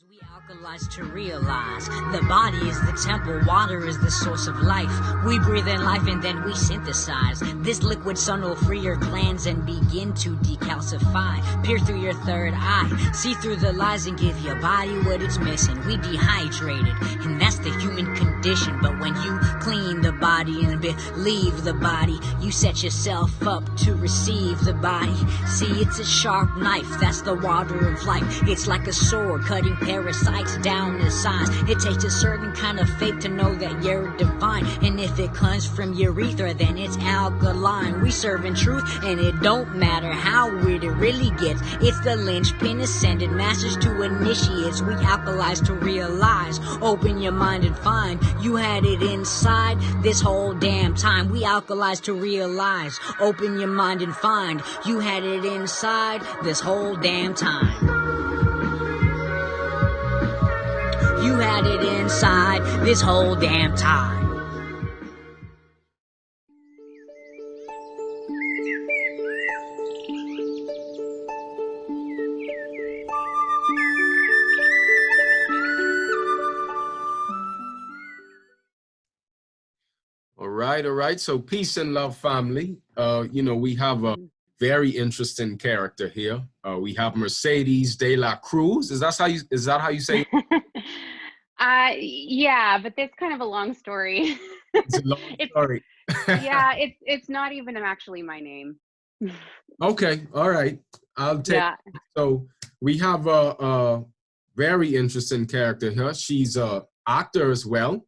We alkalize to realize the body is the temple, water is the source of life. We breathe in life and then we synthesize. This liquid sun will free your glands and begin to decalcify. Peer through your third eye, see through the lies and give your body what it's missing. We dehydrated, and that's the human condition. But when you clean the body and believe the body, you set yourself up to receive the body. See, it's a sharp knife, that's the water of life. It's like a sword cutting parasites down the sides. It takes a certain kind of faith to know that you're divine. And if it comes from urethra, then it's alkaline. We serve in truth, and it don't matter how weird it really gets. It's the linchpin ascended masters to initiates. We alkalize to realize. Open your mind and find you had it inside this whole damn time. We alkalize to realize. Open your mind and find you had it inside this whole damn time. You had it inside this whole damn time. All right. So peace and love, family. We have a very interesting character here. We have Mercedes de la Cruz. Is that how you say it? Yeah, but that's kind of a long story. It's a long story. Yeah, it's not even actually my name. Okay, all right. I'll take it. So we have a very interesting character here. She's an actor as well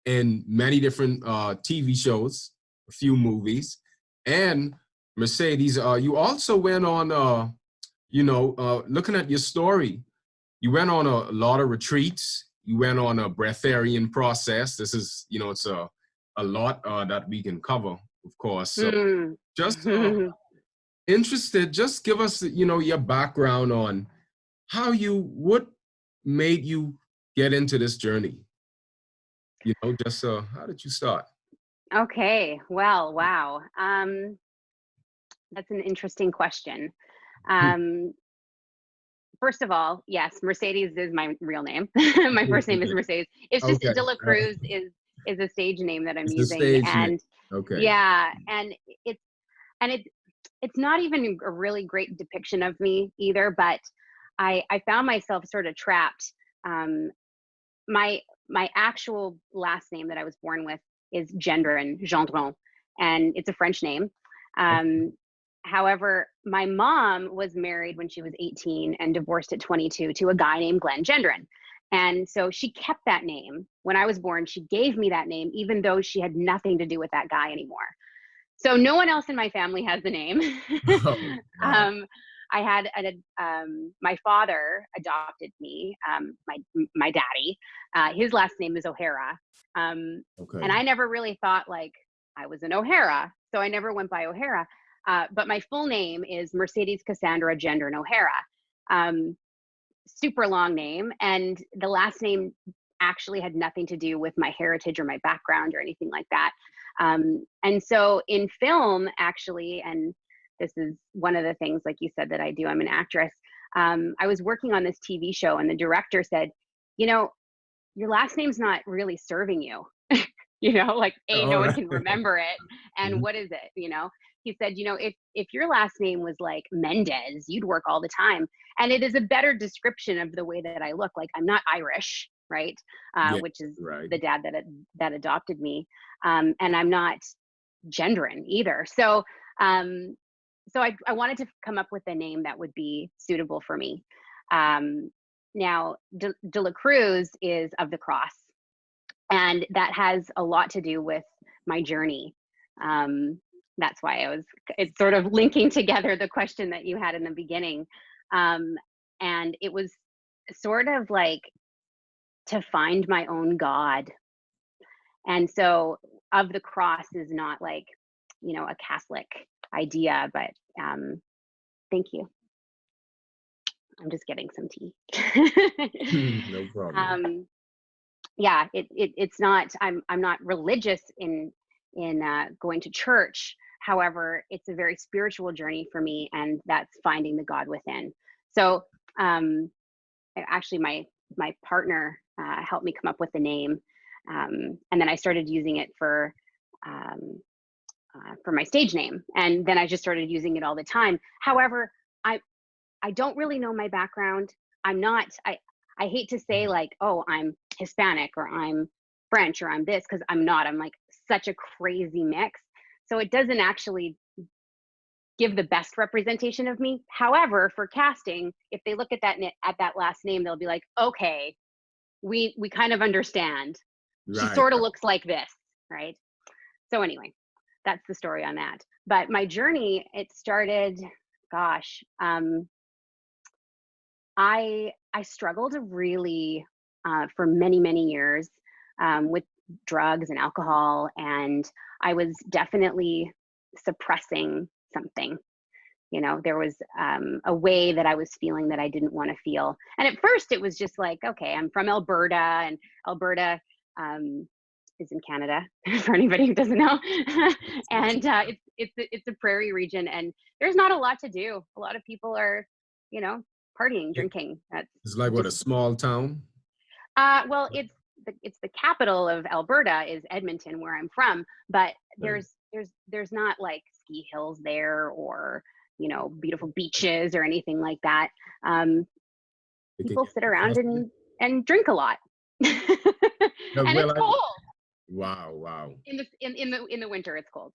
in many different TV shows, a few movies. And Mercedes, you also went on, looking at your story, you went on a lot of retreats. You went on a Breatharian process. This is, it's a lot that we can cover, of course. So just interested, just give us, your background on what made you get into this journey? How did you start? Okay, well, wow. That's an interesting question. First of all, yes, Mercedes is my real name. My first name is Mercedes. It's just De La Cruz is a stage name that I'm using, and yeah, and it's not even a really great depiction of me either. But I found myself sort of trapped. My actual last name that I was born with is Gendron, and it's a French name. However, my mom was married when she was 18 and divorced at 22 to a guy named Glenn Gendron. And so she kept that name. When I was born, she gave me that name, even though she had nothing to do with that guy anymore. So no one else in my family has the name. I had my father adopted me, my daddy. His last name is O'Hara. And I never really thought like I was an O'Hara. So I never went by O'Hara. But my full name is Mercedes Cassandra Gendron-O'Hara. Super long name. And the last name actually had nothing to do with my heritage or my background or anything like that. And so in film, actually, and this is one of the things, like you said, that I do, I'm an actress. I was working on this TV show and the director said, your last name's not really serving you. No one can remember it. And what is it? He said, if your last name was like Mendez, you'd work all the time. And it is a better description of the way that I look. Like I'm not Irish, right? Which is the dad that adopted me. And I'm not Gendron either. So I wanted to come up with a name that would be suitable for me. Now, De La Cruz is of the cross. And that has a lot to do with my journey. That's why it's sort of linking together the question that you had in the beginning. And it was sort of like to find my own God. And so of the cross is not like, a Catholic idea, but thank you. I'm just getting some tea. No problem. Yeah, it's not, I'm not religious in going to church. However, it's a very spiritual journey for me, and that's finding the God within. So actually my partner helped me come up with the name. And then I started using it for my stage name. And then I just started using it all the time. However, I don't really know my background. I'm not, I hate to say like, oh, I'm Hispanic or I'm French or I'm this, because I'm not. I'm like such a crazy mix. So it doesn't actually give the best representation of me. However, for casting, if they look at that last name, they'll be like, okay, we kind of understand. Right. She sort of looks like this, right? So anyway, that's the story on that. But my journey, it started, gosh, I struggled really for many, many years with drugs and alcohol, and I was definitely suppressing something. You know, there was a way that I was feeling that I didn't want to feel. And at first it was just like, okay, I'm from Alberta, and Alberta is in Canada, for anybody who doesn't know. And it's a prairie region, and there's not a lot to do. A lot of people are, you know, partying, drinking. It's like what, a small town? Well, it's the capital of Alberta is Edmonton, where I'm from, but there's not like ski hills there, or, you know, beautiful beaches or anything like that. People sit around and drink a lot. And it's cold. Wow. In the winter, it's cold.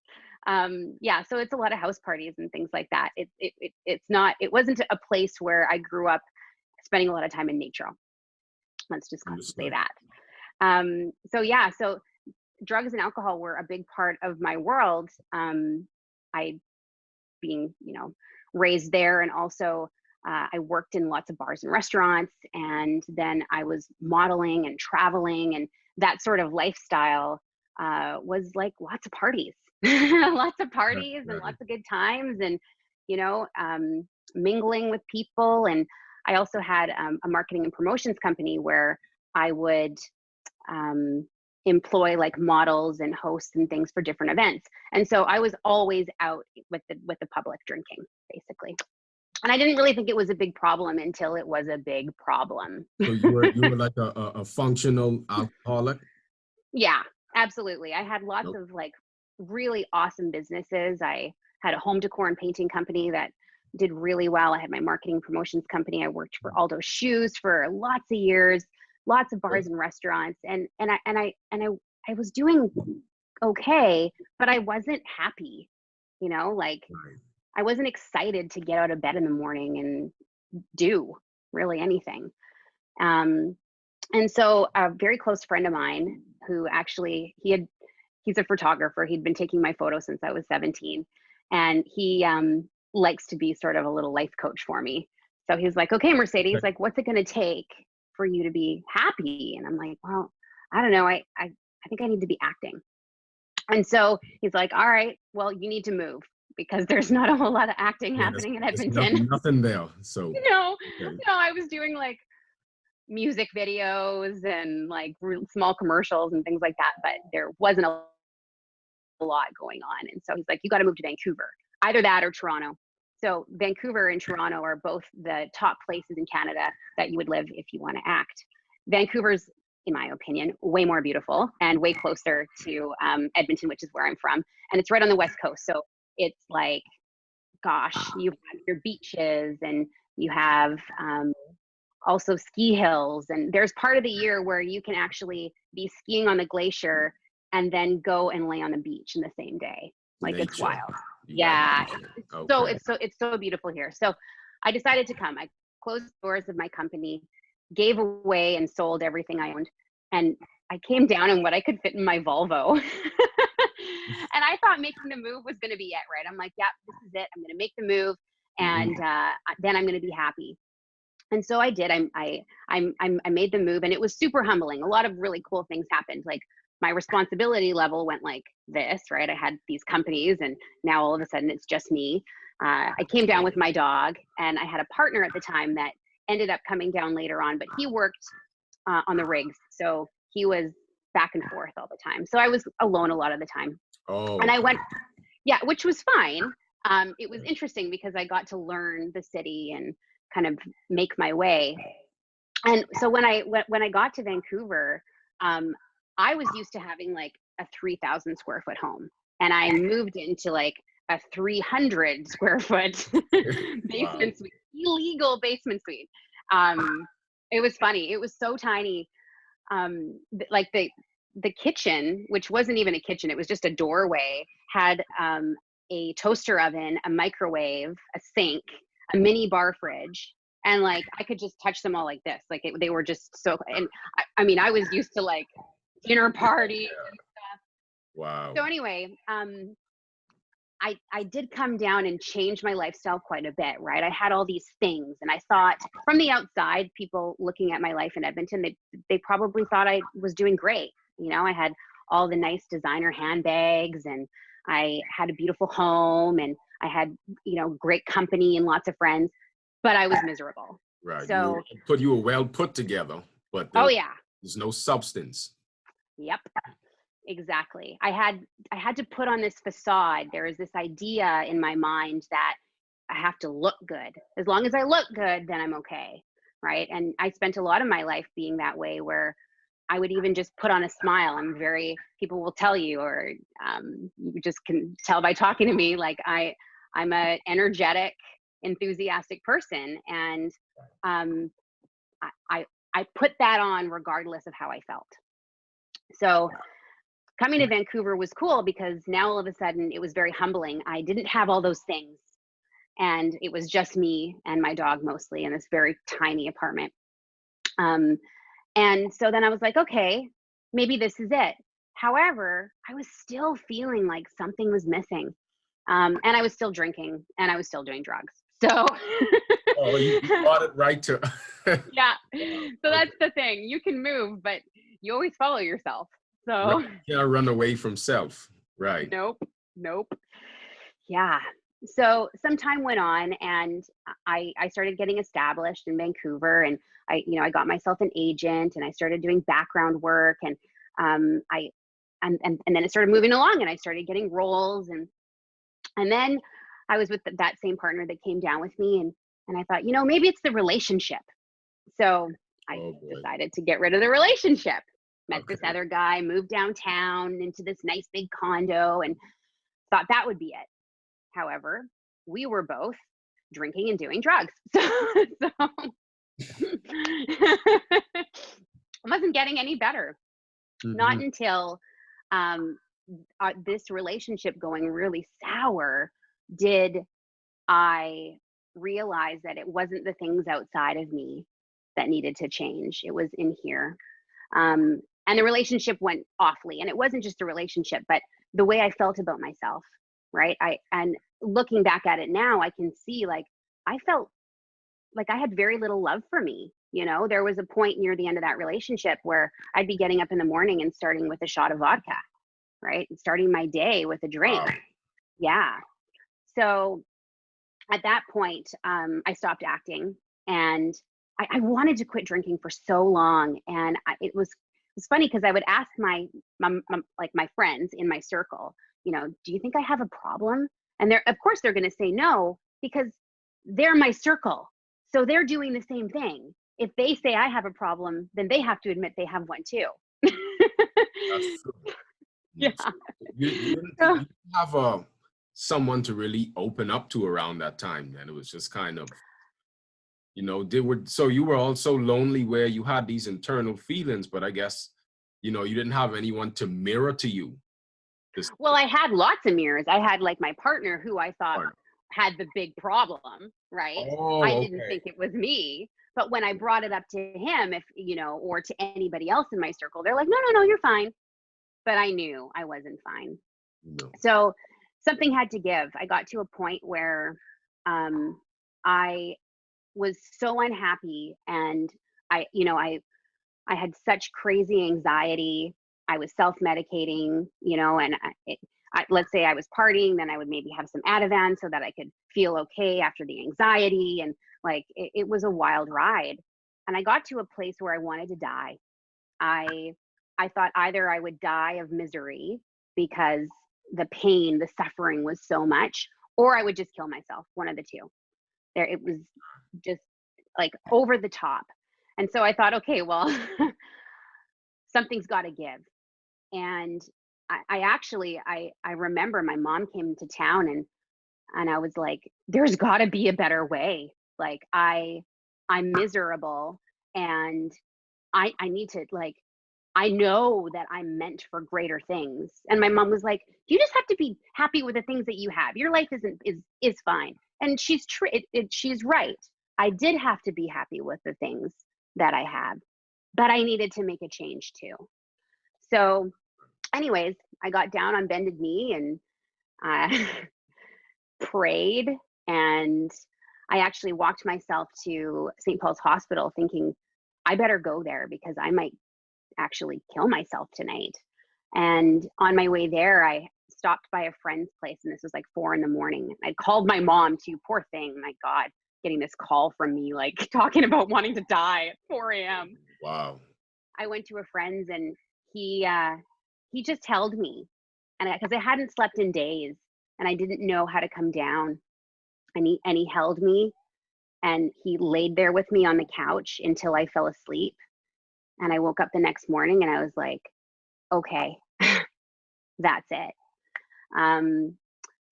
Yeah, so it's a lot of house parties and things like that. It wasn't a place where I grew up spending a lot of time in nature. Let's just say that. So drugs and alcohol were a big part of my world. I being, you know, raised there, and also I worked in lots of bars and restaurants, and then I was modeling and traveling, and that sort of lifestyle was like lots of parties, lots of parties and lots of good times, and, you know, mingling with people. And I also had a marketing and promotions company where I would employ like models and hosts and things for different events. And so I was always out with the public drinking, basically. And I didn't really think it was a big problem until it was a big problem. So you were like a functional alcoholic? Yeah, absolutely. I had lots of like really awesome businesses. I had a home decor and painting company that did really well. I had my marketing promotions company. I worked for Aldo Shoes for lots of years, lots of bars and restaurants, and I was doing okay, but I wasn't happy, you know, like I wasn't excited to get out of bed in the morning and do really anything. And so a very close friend of mine, who actually he's a photographer. He'd been taking my photos since I was 17, and he likes to be sort of a little life coach for me. So he's like, okay, Mercedes, like, what's it going to take for you to be happy? And I'm like, well, I don't know. I think I need to be acting. And so he's like, all right, well, you need to move, because there's not a whole lot of acting happening in Edmonton. Nothing there. So no, I was doing like music videos and like small commercials and things like that, but there wasn't a lot going on. And so he's like, you got to move to Vancouver, either that or Toronto. So Vancouver and Toronto are both the top places in Canada that you would live if you want to act. Vancouver's, in my opinion, way more beautiful and way closer to Edmonton, which is where I'm from. And it's right on the West Coast. So it's like, gosh, you have your beaches, and you have also ski hills. And there's part of the year where you can actually be skiing on the glacier and then go and lay on the beach in the same day. Like Nature. It's wild. Yeah. Okay. So it's so beautiful here. So I decided to come. I closed the doors of my company, gave away and sold everything I owned, and I came down in what I could fit in my Volvo. And I thought making the move was going to be it, right? I'm like, yeah, this is it. I'm going to make the move, and then I'm going to be happy. And so I did. I made the move, and it was super humbling. A lot of really cool things happened. Like my responsibility level went like this, right? I had these companies, and now all of a sudden it's just me. I came down with my dog, and I had a partner at the time that ended up coming down later on, but he worked on the rigs. So he was back and forth all the time. So I was alone a lot of the time. Oh. And I went, yeah, which was fine. It was interesting because I got to learn the city and kind of make my way. And so when I got to Vancouver, I was used to having like a 3,000 square foot home, and I moved into like a 300 square foot basement suite, illegal basement suite. It was funny. It was so tiny. Like the kitchen, which wasn't even a kitchen, it was just a doorway, had a toaster oven, a microwave, a sink, a mini bar fridge. And like, I could just touch them all like this. Like they were just so, and I mean, I was used to like dinner parties and stuff. Wow. So anyway, I did come down and change my lifestyle quite a bit, right? I had all these things, and I thought from the outside, people looking at my life in Edmonton, they probably thought I was doing great. You know, I had all the nice designer handbags, and I had a beautiful home, and I had, you know, great company and lots of friends, but I was miserable. Right. So you were well put together, but there's no substance. Yep. Exactly. I had to put on this facade. There is this idea in my mind that I have to look good. As long as I look good, then I'm okay. Right. And I spent a lot of my life being that way, where I would even just put on a smile. People will tell you, or you just can tell by talking to me, like I'm a energetic, enthusiastic person. And I put that on regardless of how I felt. So coming to Vancouver was cool, because now all of a sudden it was very humbling. I didn't have all those things, and it was just me and my dog mostly in this very tiny apartment. And so then I was like, okay, maybe this is it. However, I was still feeling like something was missing. And I was still drinking, and I was still doing drugs. So oh, you got it right to yeah. So that's the thing. You can move, but you always follow yourself. So right. You can't run away from self. Right. Nope. Yeah. So some time went on, and I started getting established in Vancouver, and I got myself an agent, and I started doing background work, and and then it started moving along, and I started getting roles, and then I was with that same partner that came down with me, and I thought, maybe it's the relationship. So I decided to get rid of the relationship. Met this other guy, moved downtown into this nice big condo, and thought that would be it. However, we were both drinking and doing drugs. So it wasn't getting any better. Mm-hmm. Not until this relationship going really sour did I realize that it wasn't the things outside of me that needed to change. It was in here. And the relationship went awfully. And it wasn't just a relationship, but the way I felt about myself, right? And looking back at it now, I can see, like, I felt like I had very little love for me. There was a point near the end of that relationship where I'd be getting up in the morning and starting with a shot of vodka, right? And starting my day with a drink. Wow. Yeah. So at that point, I stopped acting, and I wanted to quit drinking for so long. And it was funny, because I would ask my friends in my circle, do you think I have a problem? And of course they're going to say no, because they're my circle. So they're doing the same thing. If they say I have a problem, then they have to admit they have one too. That's true. Yeah. You didn't have someone to really open up to around that time, then? It was just kind of, so you were also lonely, where you had these internal feelings, but I guess, you didn't have anyone to mirror to you. Well, I had lots of mirrors. I had like my partner, who I thought had the big problem, right? Oh, I didn't think it was me. But when I brought it up to him, or to anybody else in my circle, they're like, no, you're fine. But I knew I wasn't fine. No. So something had to give. I got to a point where I was so unhappy, and I had such crazy anxiety. I was self-medicating, and let's say I was partying, then I would maybe have some Ativan so that I could feel okay after the anxiety. And like, it was a wild ride. And I got to a place where I wanted to die. I thought either I would die of misery because the pain, the suffering was so much, or I would just kill myself, one of the two. It was just like over the top. And so I thought, okay, well, something's got to give. And I remember my mom came to town, and I was like, there's got to be a better way. Like I'm miserable, and I need to, like, I know that I'm meant for greater things. And my mom was like, you just have to be happy with the things that you have. Your life is fine. And she's she's right. I did have to be happy with the things that I have, but I needed to make a change too. So anyways, I got down on bended knee and I prayed, and I actually walked myself to St. Paul's Hospital thinking I better go there because I might actually kill myself tonight. And on my way there, I stopped by a friend's place, and this was like 4 a.m. I called my mom too. Poor thing, my God, getting this call from me, like talking about wanting to die at 4 a.m. Wow. I went to a friend's, and he just held me, and because I hadn't slept in days, and I didn't know how to come down, and he held me, and he laid there with me on the couch until I fell asleep. And I woke up the next morning and I was like, okay, that's it.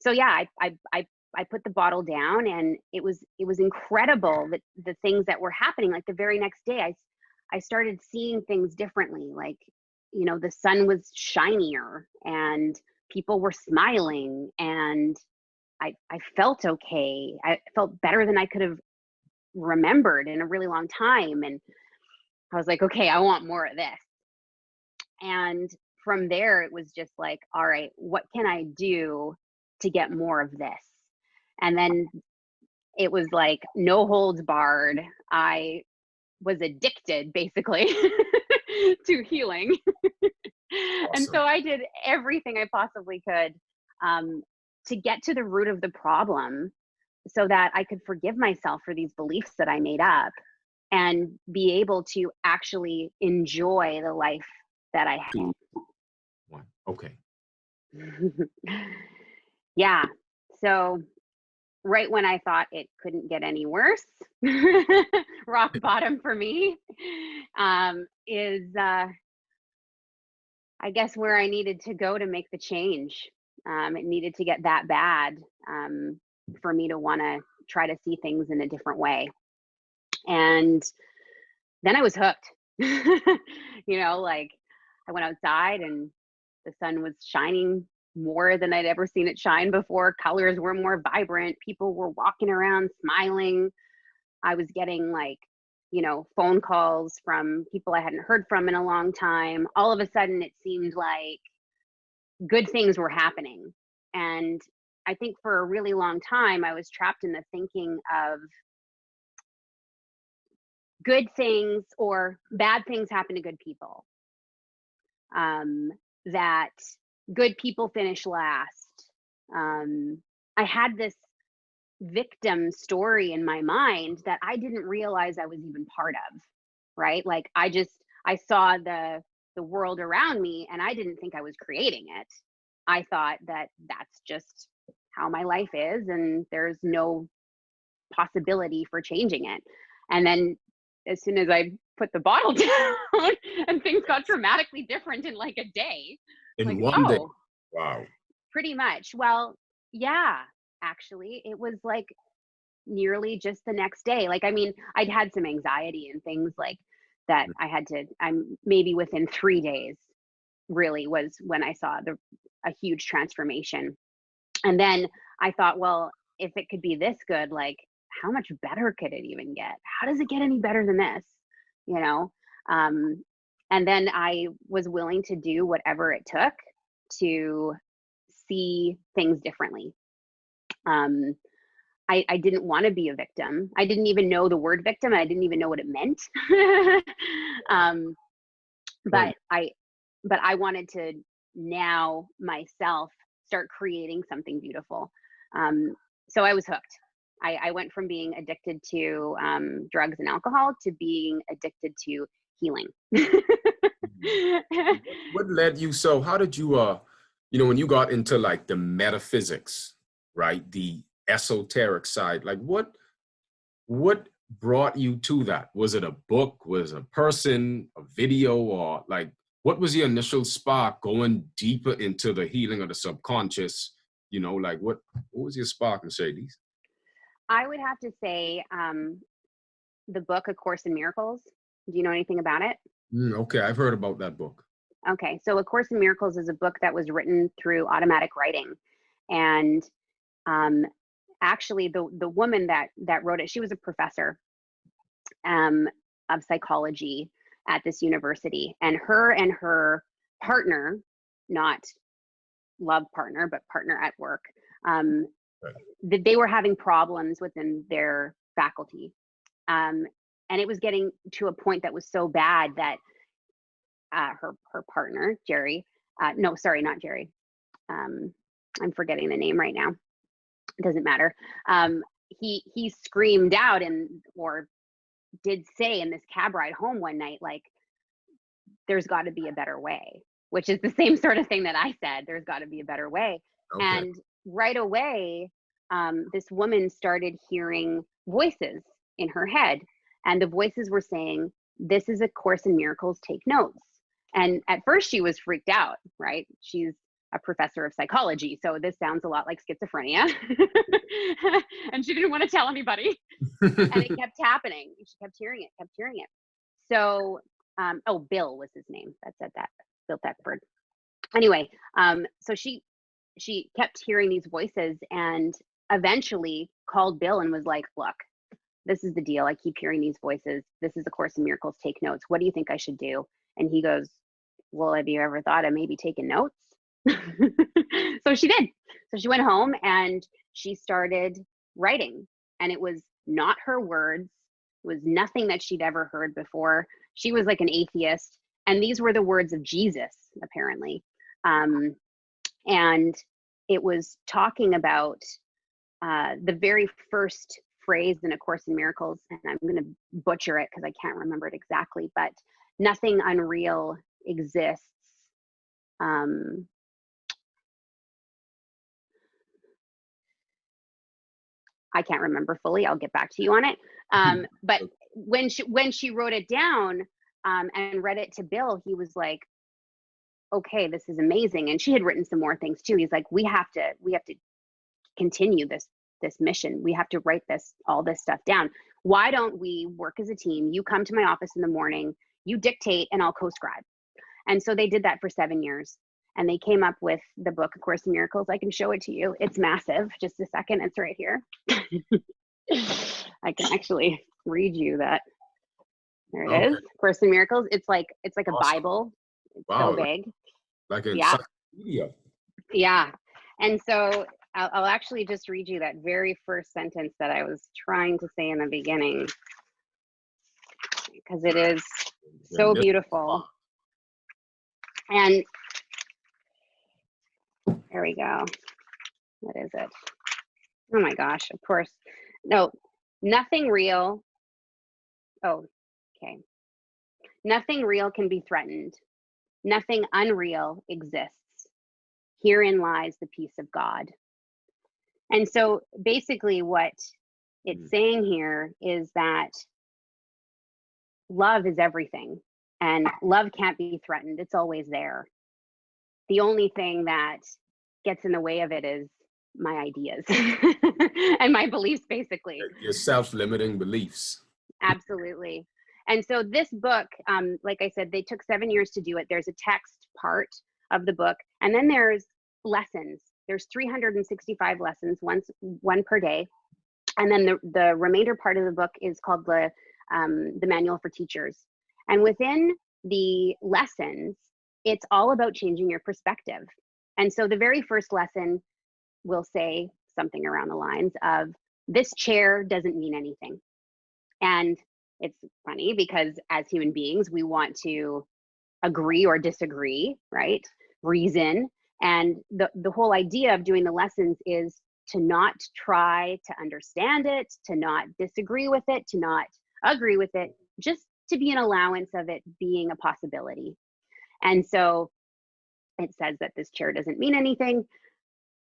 So yeah, I put the bottle down, and it was incredible that the things that were happening. Like the very next day, I started seeing things differently. Like, you know, the sun was shinier and people were smiling, and I felt okay. I felt better than I could have remembered in a really long time. And I was like, okay, I want more of this. And from there, it was just like, all right, what can I do to get more of this? And then it was like no holds barred. I was addicted basically to healing. Awesome. And so I did everything I possibly could to get to the root of the problem so that I could forgive myself for these beliefs that I made up and be able to actually enjoy the life that I had. Okay. Yeah. So right when I thought it couldn't get any worse, rock bottom for me, is I guess where I needed to go to make the change. It needed to get that bad for me to want to try to see things in a different way. And then I was hooked. You know, like I went outside and the sun was shining more than I'd ever seen it shine before. Colors were more vibrant. People were walking around smiling. I was getting, like, you know, phone calls from people I hadn't heard from in a long time. All of a sudden, it seemed like good things were happening. And I think for a really long time, I was trapped in the thinking of good things or bad things happen to good people. That good people finish last. I had this victim story in my mind that I didn't realize I was even part of, right? Like I saw the world around me and I didn't think I was creating it. I thought that that's just how my life is and there's no possibility for changing it. And then as soon as I put the bottle down and things got dramatically different in like a day. In like, one day. Wow. Pretty much. Well, yeah, actually, it was like nearly just the next day. Like, I mean, I'd had some anxiety and things like that. I'm maybe within 3 days really was when I saw a huge transformation. And then I thought, well, if it could be this good, like how much better could it even get? How does it get any better than this? You know? And then I was willing to do whatever it took to see things differently. I didn't want to be a victim. I didn't even know the word victim. I didn't even know what it meant. But I wanted to now myself start creating something beautiful. So I was hooked. I went from being addicted to drugs and alcohol to being addicted to healing. What led you? So how did you, when you got into like the metaphysics, right? The esoteric side, like what brought you to that? Was it a book? Was it a person, a video, or like, what was the initial spark going deeper into the healing of the subconscious? You know, like what was your spark, Mercedes? I would have to say the book, A Course in Miracles. Do you know anything about it? Okay, I've heard about that book. Okay, so A Course in Miracles is a book that was written through automatic writing. And actually, the woman that wrote it, she was a professor of psychology at this university. And her partner, not love partner, but partner at work, they were having problems within their faculty. And it was getting to a point that was so bad that her partner, Jerry, no, sorry, not Jerry. I'm forgetting the name right now. It doesn't matter. He screamed out or did say in this cab ride home one night, like, there's got to be a better way, which is the same sort of thing that I said. There's got to be a better way. Okay. And right away, this woman started hearing voices in her head, and the voices were saying, "This is A Course in Miracles, take notes." And at first she was freaked out, right? She's a professor of psychology, so this sounds a lot like schizophrenia. And she didn't want to tell anybody. And it kept happening. She kept hearing it. So, Bill was his name that said that, Bill Thetford. Anyway, so she kept hearing these voices and eventually called Bill and was like, "Look, this is the deal. I keep hearing these voices. This is A Course in Miracles, take notes. What do you think I should do?" And he goes, "Well, have you ever thought of maybe taking notes?" So she did. So she went home and she started writing, and it was not her words. It was nothing that she'd ever heard before. She was like an atheist, and these were the words of Jesus, apparently. And it was talking about the very first phrase in A Course in Miracles, and I'm going to butcher it because I can't remember it exactly, but nothing unreal exists. I can't remember fully. I'll get back to you on it. But when she wrote it down and read it to Bill, he was like, "Okay, this is amazing." And she had written some more things too. He's like, we have to continue this mission. We have to write all this stuff down. Why don't we work as a team? You come to my office in the morning, you dictate, and I'll co-scribe. And so they did that for 7 years. And they came up with the book, A Course in Miracles. I can show it to you. It's massive. Just a second. It's right here. I can actually read you that. There it is. Course in Miracles. It's like a awesome Bible. It's so big. Like a encyclopedia. Yeah. And so I'll actually just read you that very first sentence that I was trying to say in the beginning, because it is so beautiful. And there we go. What is it? Oh my gosh, of course. No, nothing real. Oh, okay. Nothing real can be threatened. Nothing unreal exists. Herein lies the peace of God. And so basically what it's saying here is that love is everything, and love can't be threatened. It's always there. The only thing that gets in the way of it is my ideas and my beliefs, basically. Your self-limiting beliefs. Absolutely. And so this book, like I said, they took 7 years to do it. There's a text part of the book, and then there's lessons. There's 365 lessons, one per day. And then the remainder part of the book is called the Manual for Teachers. And within the lessons, it's all about changing your perspective. And so the very first lesson will say something around the lines of, "This chair doesn't mean anything." And it's funny because as human beings, we want to agree or disagree, right? Reason. And the whole idea of doing the lessons is to not try to understand it, to not disagree with it, to not agree with it, just to be an allowance of it being a possibility. And so it says that this chair doesn't mean anything.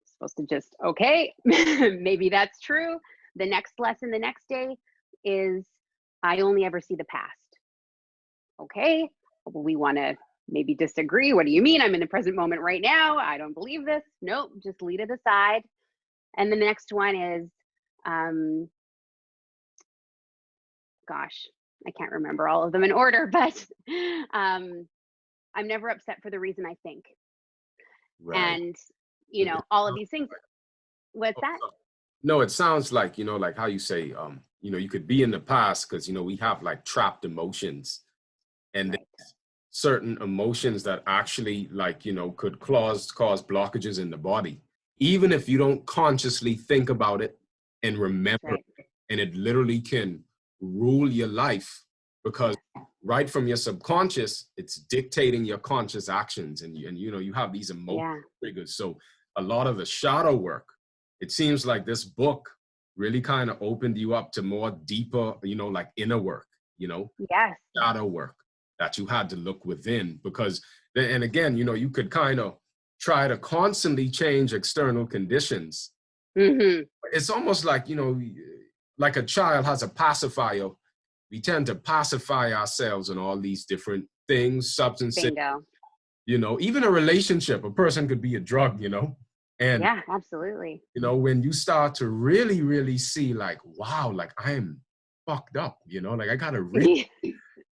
It's supposed to just, okay, maybe that's true. The next lesson the next day is I only ever see the past. Okay, we want to maybe disagree. What do you mean? I'm in the present moment right now. I don't believe this. Nope, just leave it aside. And the next one is, gosh, I can't remember all of them in order, but I'm never upset for the reason I think. Right. And, you know, all of these things. What's that? No, it sounds like, you know, like how you say, you know, you could be in the past because, you know, we have like trapped emotions, and Right. certain emotions that actually, like, you know, could cause blockages in the body, even if you don't consciously think about it and remember. Right. And it literally can rule your life, because right from your subconscious, it's dictating your conscious actions, and you know, you have these emotional triggers. So a lot of the shadow work, it seems like this book really kind of opened you up to more deeper, you know, like inner work, you know, shadow work that you had to look within. Because, and again, you know, you could kind of try to constantly change external conditions. It's almost like, you know, like a child has a pacifier. We tend to pacify ourselves in all these different things, substances. Bingo. You know, even a relationship, a person could be a drug, you know. And yeah, absolutely. You know, when you start to really, really see like, wow, like I'm fucked up, you know, like I gotta really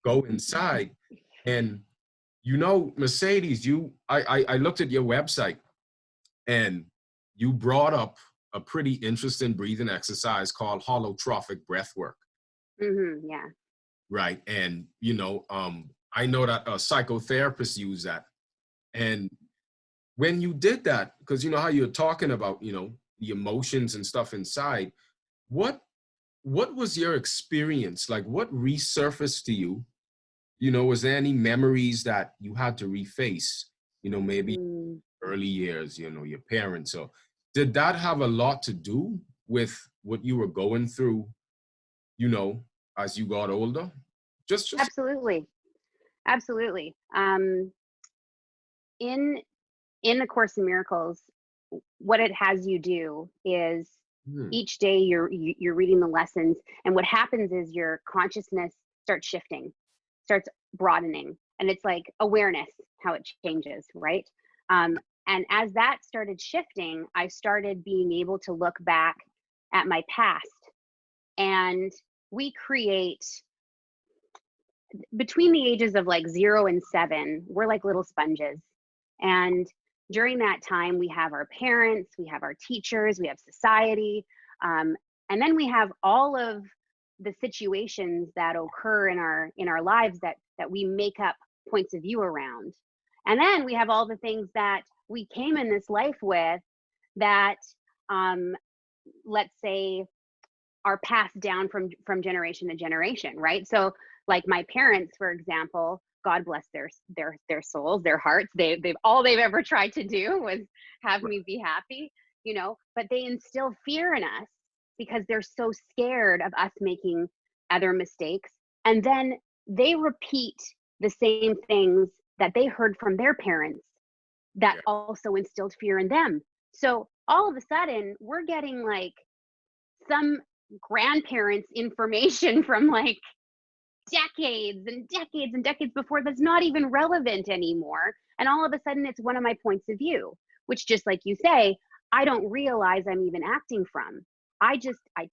go inside. And, you know, Mercedes, I looked at your website, and you brought up a pretty interesting breathing exercise called holotropic breath work. Yeah. Right. And, you know, I know that psychotherapists use that. And when you did that, because you know how you're talking about, you know, the emotions and stuff inside, what was your experience? Like, what resurfaced to you? You know, was there any memories that you had to reface? You know, maybe early years, you know, your parents. So did that have a lot to do with what you were going through, you know, as you got older? Just Absolutely. In the Course in Miracles, what it has you do is each day you're reading the lessons, and what happens is your consciousness starts shifting, starts broadening, and it's like awareness, how it changes, right? And as that started shifting, I started being able to look back at my past, and we create, between the ages of like 0 and 7, we're like little sponges. And during that time, we have our parents, we have our teachers, we have society, and then we have all of the situations that occur in our lives that we make up points of view around. And then we have all the things that we came in this life with that, let's say, are passed down from generation to generation, right? So like my parents, for example, God bless their souls, their hearts. They've all they've ever tried to do was have me be happy, you know, but they instill fear in us because they're so scared of us making other mistakes. And then they repeat the same things that they heard from their parents that also instilled fear in them. So all of a sudden we're getting like some grandparents' information from like decades and decades and decades before that's not even relevant anymore. And all of a sudden it's one of my points of view, which, just like you say, I don't realize I'm even acting from. I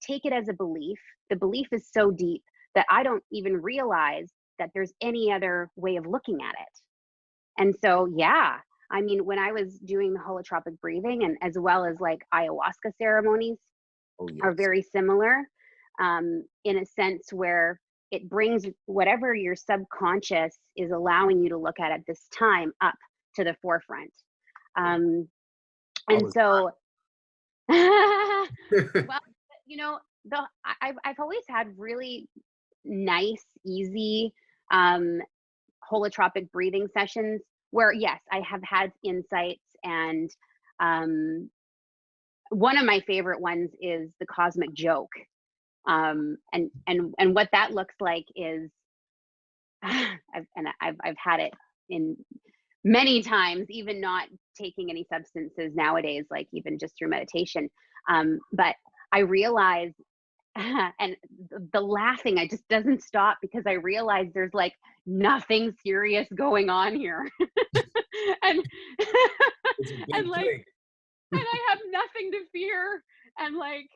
take it as a belief. The belief is so deep that I don't even realize that there's any other way of looking at it. And so, yeah, I mean, when I was doing the holotropic breathing, and as well as like ayahuasca ceremonies are very similar, in a sense where it brings whatever your subconscious is allowing you to look at this time up to the forefront. And so, well, you know, I've always had really nice, easy holotropic breathing sessions where, yes, I have had insights. And one of my favorite ones is the cosmic joke. And what that looks like is, I've had it in many times, even not taking any substances nowadays, like even just through meditation. But I realized and the laughing, I just doesn't stop because I realize there's like nothing serious going on here. and and like, and I have nothing to fear. And like,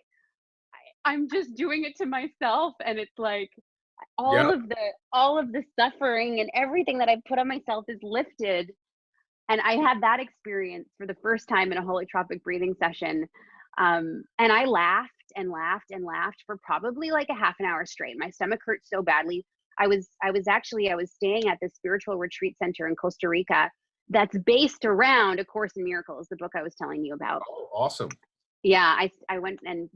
I'm just doing it to myself. And it's like, all of the suffering and everything that I've put on myself is lifted. And I had that experience for the first time in a holotropic breathing session. And I laughed and laughed and laughed for probably like a half an hour straight. My stomach hurt so badly. I was staying at this spiritual retreat center in Costa Rica that's based around A Course in Miracles, the book I was telling you about. Oh, awesome. Yeah, I went and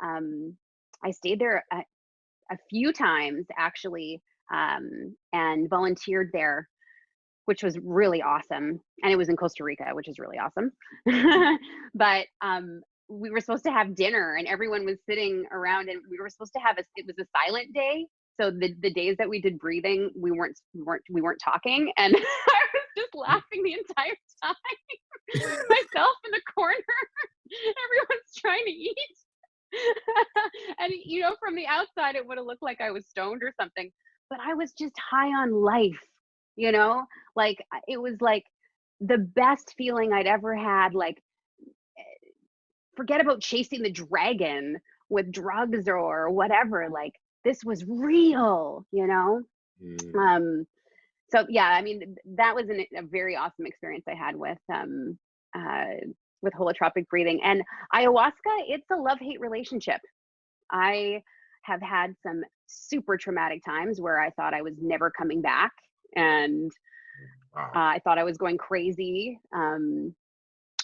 I stayed there a few times actually, and volunteered there, which was really awesome. And it was in Costa Rica, which is really awesome. But we were supposed to have dinner and everyone was sitting around, and we were supposed to have it was a silent day. So the days that we did breathing, we weren't talking. And I was just laughing the entire time. Myself in the corner. Everyone's trying to eat. And you know, from the outside it would have looked like I was stoned or something, but I was just high on life, you know? Like, it was like the best feeling I'd ever had. Like, forget about chasing the dragon with drugs or whatever. Like, this was real, you know? So yeah, I mean, that was a very awesome experience I had with holotropic breathing. And ayahuasca, it's a love-hate relationship. I have had some super traumatic times where I thought I was never coming back, and I thought I was going crazy. And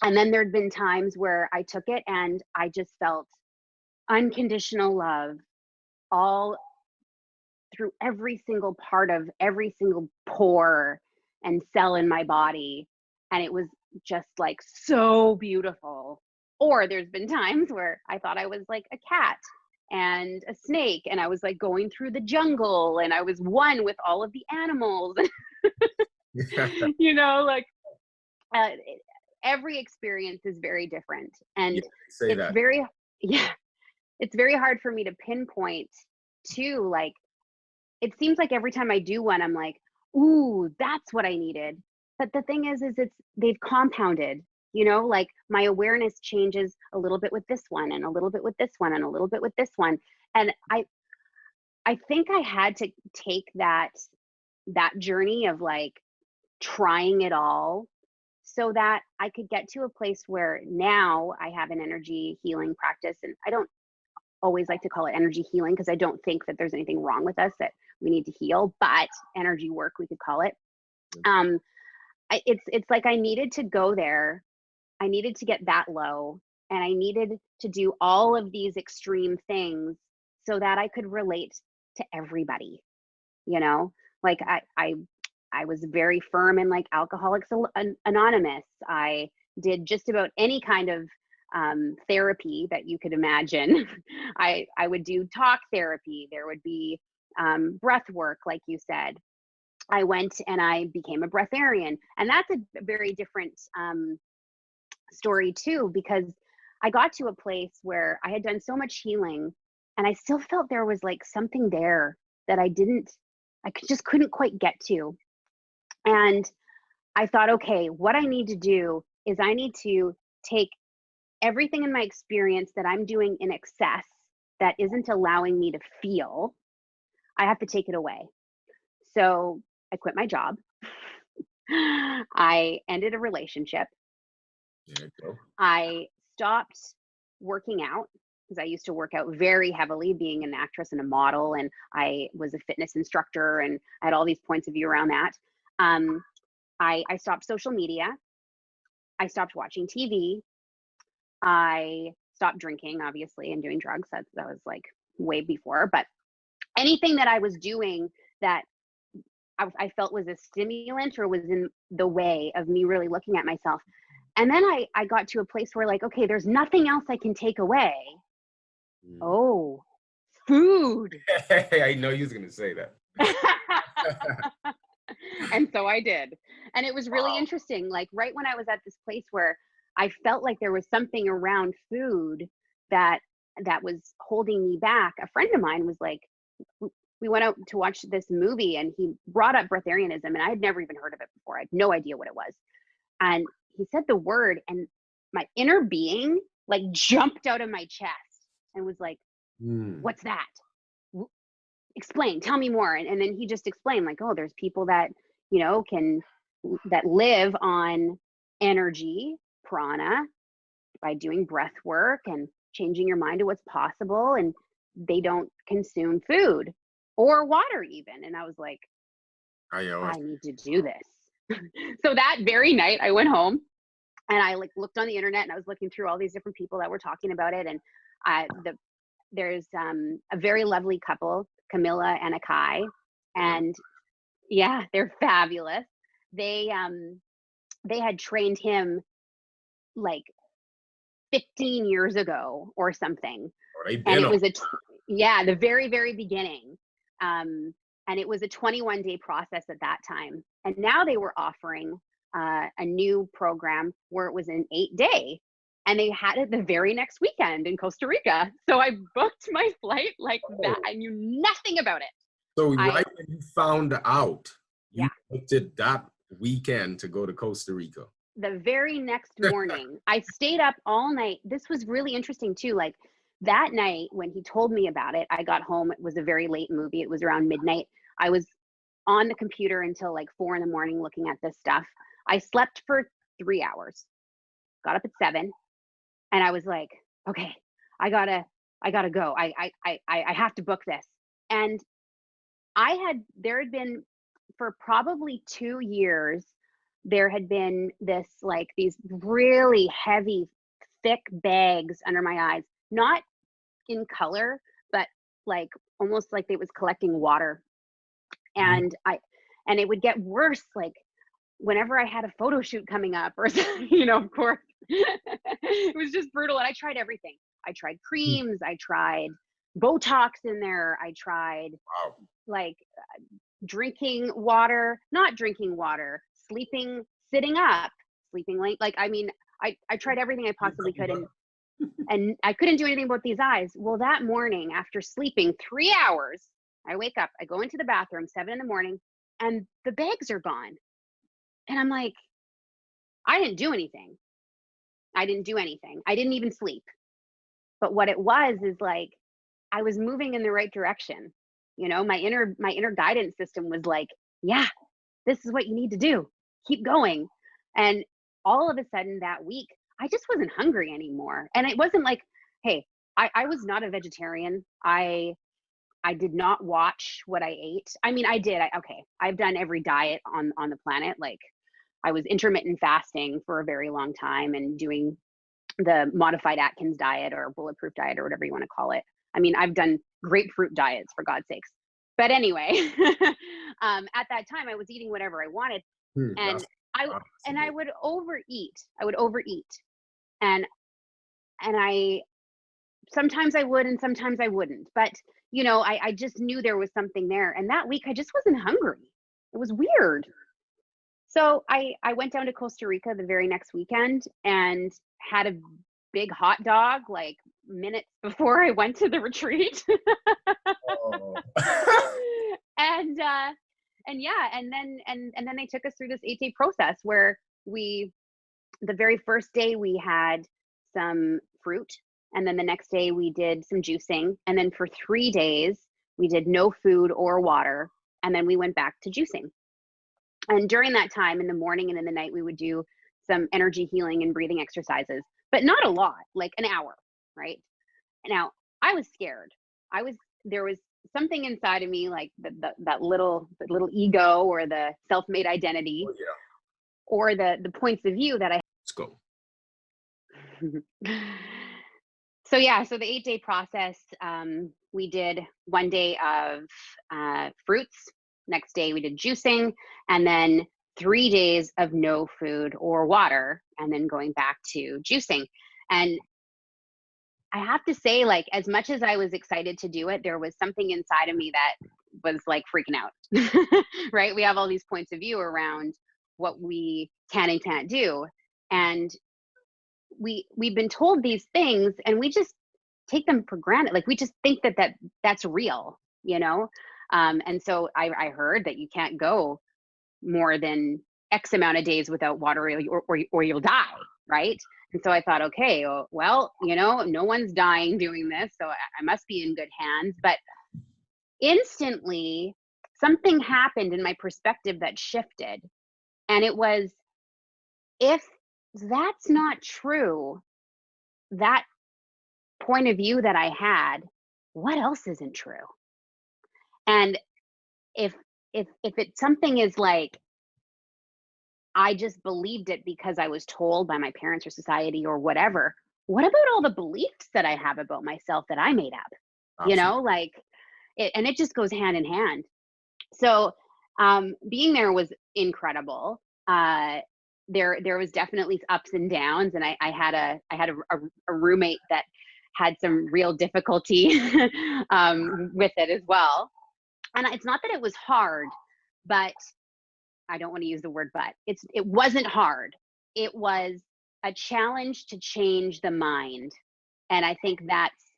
then there'd been times where I took it and I just felt unconditional love all through every single part of every single pore and cell in my body. And it was just like so beautiful. Or there's been times where I thought I was like a cat and a snake, and I was like going through the jungle and I was one with all of the animals. You know, like every experience is very different. And it's very hard for me to pinpoint too. Like, it seems like every time I do one, I'm like, ooh, that's what I needed. But the thing is they've compounded, you know, like my awareness changes a little bit with this one and a little bit with this one and a little bit with this one. And I think I had to take that journey of like trying it all so that I could get to a place where now I have an energy healing practice. And I don't always like to call it energy healing because I don't think that there's anything wrong with us that we need to heal, but energy work, we could call it. It's like I needed to go there. I needed to get that low, and I needed to do all of these extreme things so that I could relate to everybody, you know? Like I was very firm in like Alcoholics Anonymous. I did just about any kind of therapy that you could imagine. I would do talk therapy. There would be breath work, like you said. I went and I became a breatharian, and that's a very different story too, because I got to a place where I had done so much healing, and I still felt there was like something there that I just couldn't quite get to. And I thought, okay, what I need to do is I need to take everything in my experience that I'm doing in excess that isn't allowing me to feel. I have to take it away. So I quit my job. I ended a relationship. There you go. I stopped working out because I used to work out very heavily, being an actress and a model, and I was a fitness instructor, and I had all these points of view around that. I stopped social media. I stopped watching TV. I stopped drinking, obviously, and doing drugs. That was like way before. But anything that I was doing that I felt was a stimulant or was in the way of me really looking at myself. And then I got to a place where like, okay, there's nothing else I can take away. Oh, food. I know you was going to say that. And so I did. And it was really interesting. Like right when I was at this place where I felt like there was something around food that that was holding me back, a friend of mine was like, we went out to watch this movie and he brought up Breatharianism, and I had never even heard of it before. I had no idea what it was. And he said the word, and my inner being like jumped out of my chest and was like, what's that? Explain, tell me more. And then he just explained, like, oh, there's people that, you know, that live on energy, prana, by doing breath work and changing your mind to what's possible, and they don't consume food or water even. And I was like, I need to do this. So that very night I went home and I like looked on the internet, and I was looking through all these different people that were talking about it. And there's a very lovely couple, Camilla and Akai, and yeah, they're fabulous. They had trained him like 15 years ago or something. And it was the very, very beginning. And it was a 21-day process at that time. And now they were offering a new program where it was an 8-day, and they had it the very next weekend in Costa Rica. So I booked my flight like that. I knew nothing about it. So right when you found out, you booked it that weekend to go to Costa Rica. The very next morning, I stayed up all night. This was really interesting too. Like that night when he told me about it, I got home. It was a very late movie. It was around midnight. I was on the computer until like 4 a.m. looking at this stuff. I slept for 3 hours, got up at 7, and I was like, okay, I gotta go. I have to book this. And there had been for probably 2 years, there had been these really heavy, thick bags under my eyes, not in color, but like almost like it was collecting water. And it would get worse, like whenever I had a photo shoot coming up or something, you know, of course, it was just brutal. And I tried everything. I tried creams. I tried Botox in there. I tried like drinking water, not drinking water, sleeping, sitting up, sleeping late. Like, I mean, I tried everything I possibly could, and I couldn't do anything about these eyes. Well, that morning after sleeping 3 hours, I wake up, I go into the bathroom, 7 a.m, and the bags are gone. And I'm like, I didn't do anything. I didn't even sleep. But what it was is like, I was moving in the right direction. You know, my inner guidance system was like, yeah, this is what you need to do. Keep going. And all of a sudden that week, I just wasn't hungry anymore. And it wasn't like, hey, I was not a vegetarian. I did not watch what I ate. I mean, I did. I've done every diet on the planet. Like I was intermittent fasting for a very long time and doing the modified Atkins diet or bulletproof diet or whatever you want to call it. I mean, I've done grapefruit diets for God's sakes. But anyway, at that time I was eating whatever I wanted, and I would overeat. And I sometimes I would and sometimes I wouldn't. But you know, I just knew there was something there. And that week I just wasn't hungry. It was weird. So I went down to Costa Rica the very next weekend and had a big hot dog like minutes before I went to the retreat. And then they took us through this 8-day process where the very first day we had some fruit, and then the next day we did some juicing, and then for 3 days we did no food or water, and then we went back to juicing. And during that time, in the morning and in the night, we would do some energy healing and breathing exercises, but not a lot, like an hour, right? Now, I was scared. There was something inside of me, like that little ego or the self-made identity, or the points of view that I. Let's go. So the 8-day process, we did 1 day of fruits. Next day we did juicing, and then 3 days of no food or water, and then going back to juicing. And I have to say, like, as much as I was excited to do it, there was something inside of me that was like freaking out, right? We have all these points of view around what we can and can't do. And we've been told these things, and we just take them for granted. Like we just think that's real, you know? And so I heard that you can't go more than X amount of days without water or you'll die, right? And so I thought, okay, well, you know, no one's dying doing this, so I must be in good hands. But instantly, something happened in my perspective that shifted. And it was, if that's not true, that point of view that I had, what else isn't true? And if it's something is like, I just believed it because I was told by my parents or society or whatever, what about all the beliefs that I have about myself that I made up? Absolutely. You know, like and it just goes hand in hand. So being there was incredible. There was definitely ups and downs, and I had a roommate that had some real difficulty with it as well. And it's not that it was hard, but I don't want to use the word but. It wasn't hard. It was a challenge to change the mind. And I think that's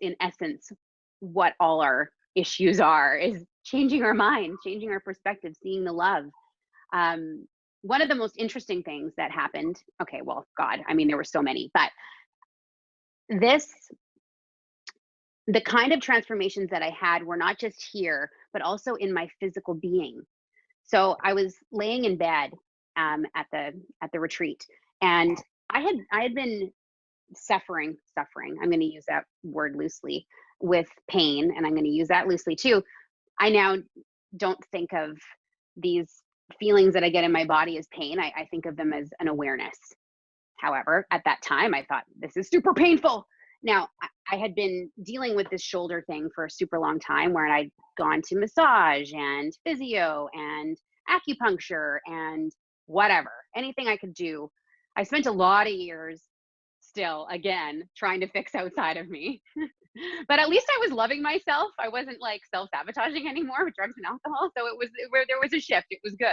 in essence, what all our issues are, is changing our mind, changing our perspective, seeing the love. One of the most interesting things that happened, okay, well, God, I mean, there were so many, but the kind of transformations that I had were not just here, but also in my physical being. So I was laying in bed at the retreat, and I had been suffering. I'm going to use that word loosely, with pain, and I'm going to use that loosely too. I now don't think of these feelings that I get in my body as pain. I think of them as an awareness. However, at that time, I thought, this is super painful. Now, I had been dealing with this shoulder thing for a super long time, where I'd gone to massage and physio and acupuncture and whatever, anything I could do. I spent a lot of years still, again, trying to fix outside of me. But at least I was loving myself. I wasn't like self-sabotaging anymore with drugs and alcohol. So there was a shift. It was good.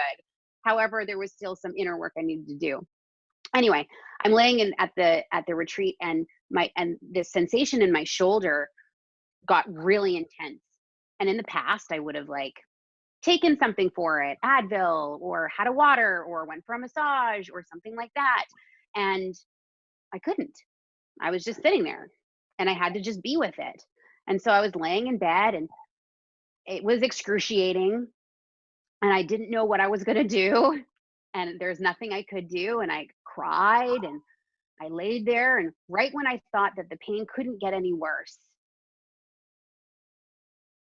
However, there was still some inner work I needed to do. Anyway, I'm laying at the retreat, and the sensation in my shoulder got really intense. And in the past, I would have like taken something for it, Advil, or had a water, or went for a massage or something like that. And I couldn't. I was just sitting there, and I had to just be with it. And so I was laying in bed, and it was excruciating, and I didn't know what I was going to do. And there's nothing I could do. And I cried, and I laid there. And right when I thought that the pain couldn't get any worse,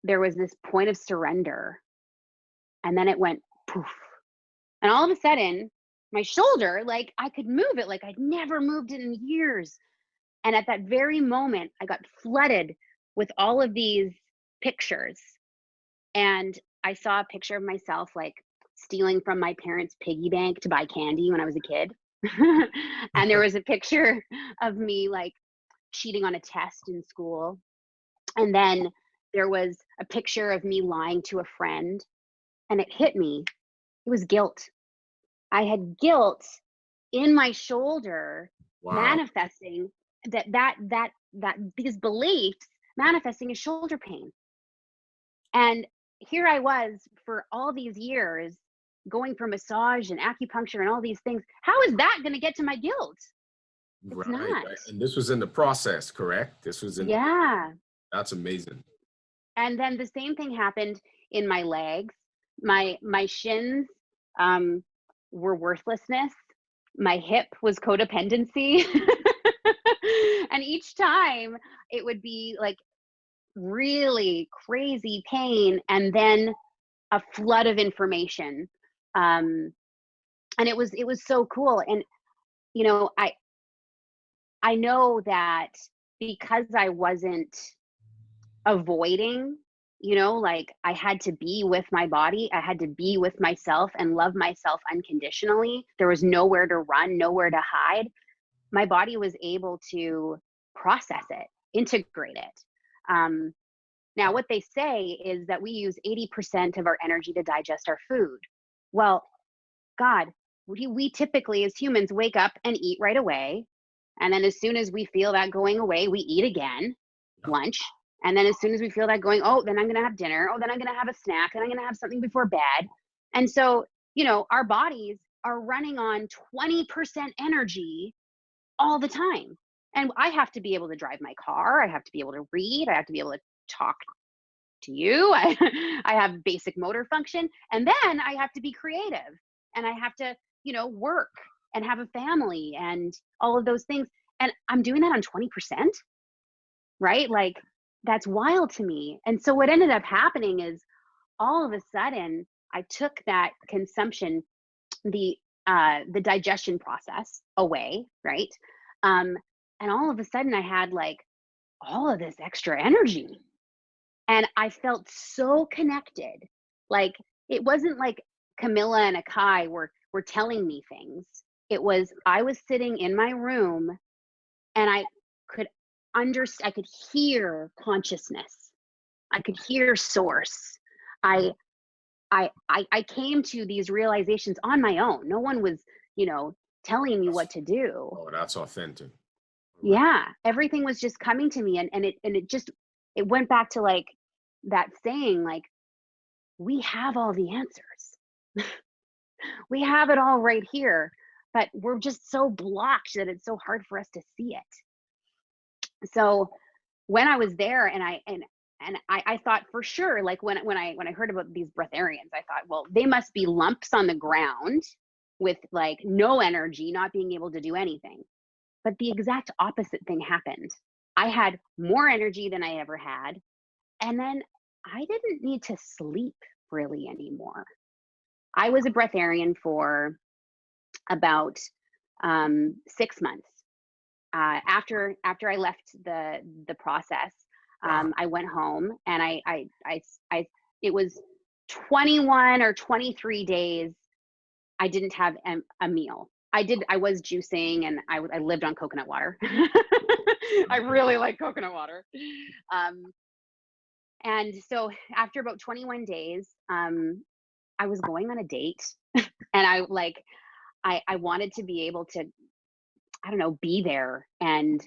there was this point of surrender. And then it went poof. And all of a sudden, my shoulder, like I could move it like I'd never moved it in years. And at that very moment, I got flooded with all of these pictures. And I saw a picture of myself like stealing from my parents' piggy bank to buy candy when I was a kid. And there was a picture of me like cheating on a test in school. And then there was a picture of me lying to a friend. And it hit me. It was guilt. I had guilt in my shoulder. Wow. Manifesting that these beliefs manifesting as shoulder pain. And here I was for all these years going for massage and acupuncture and all these things. How is that going to get to my guilt? It's not. And this was in the process, correct? This was in. Yeah. That's amazing. And then the same thing happened in my legs. My shins were worthlessness. My hip was codependency. And each time it would be like really crazy pain, and then a flood of information. And it was so cool. And you know, I know that because I wasn't avoiding, you know, like I had to be with my body, I had to be with myself and love myself unconditionally. There was nowhere to run, nowhere to hide. My body was able to process it, integrate it. Now, what they say is that we use 80% of our energy to digest our food. Well, God, we typically as humans wake up and eat right away. And then as soon as we feel that going away, we eat again, lunch. And then as soon as we feel that going, oh, then I'm going to have dinner. Oh, then I'm going to have a snack. And I'm going to have something before bed. And so, you know, our bodies are running on 20% energy all the time. And I have to be able to drive my car. I have to be able to read. I have to be able to talk to you. I have basic motor function. And then I have to be creative. And I have to, you know, work and have a family and all of those things. And I'm doing that on 20%, right? Like, that's wild to me. And so what ended up happening is all of a sudden I took that consumption, the digestion process away, right? And all of a sudden I had like all of this extra energy. And I felt so connected. Like, it wasn't like Camilla and Akai were telling me things. It was, I was sitting in my room and I could hear consciousness. I could hear source. I came to these realizations on my own. No one was, you know, telling me what to do. Oh, that's authentic. Yeah, everything was just coming to me, and it went back to like that saying, like, we have all the answers. We have it all right here, but we're just so blocked that it's so hard for us to see it. So when I was there, and I thought for sure, like when I heard about these breatharians, I thought, well, they must be lumps on the ground with like no energy, not being able to do anything. But the exact opposite thing happened. I had more energy than I ever had. And then I didn't need to sleep really anymore. I was a breatharian for about 6 months. After I left the process, I went home, and it was 21 or 23 days I didn't have a meal. I was juicing, and I lived on coconut water. I really like coconut water. And so after about 21 days, I was going on a date, and I wanted to be able to, I don't know, be there and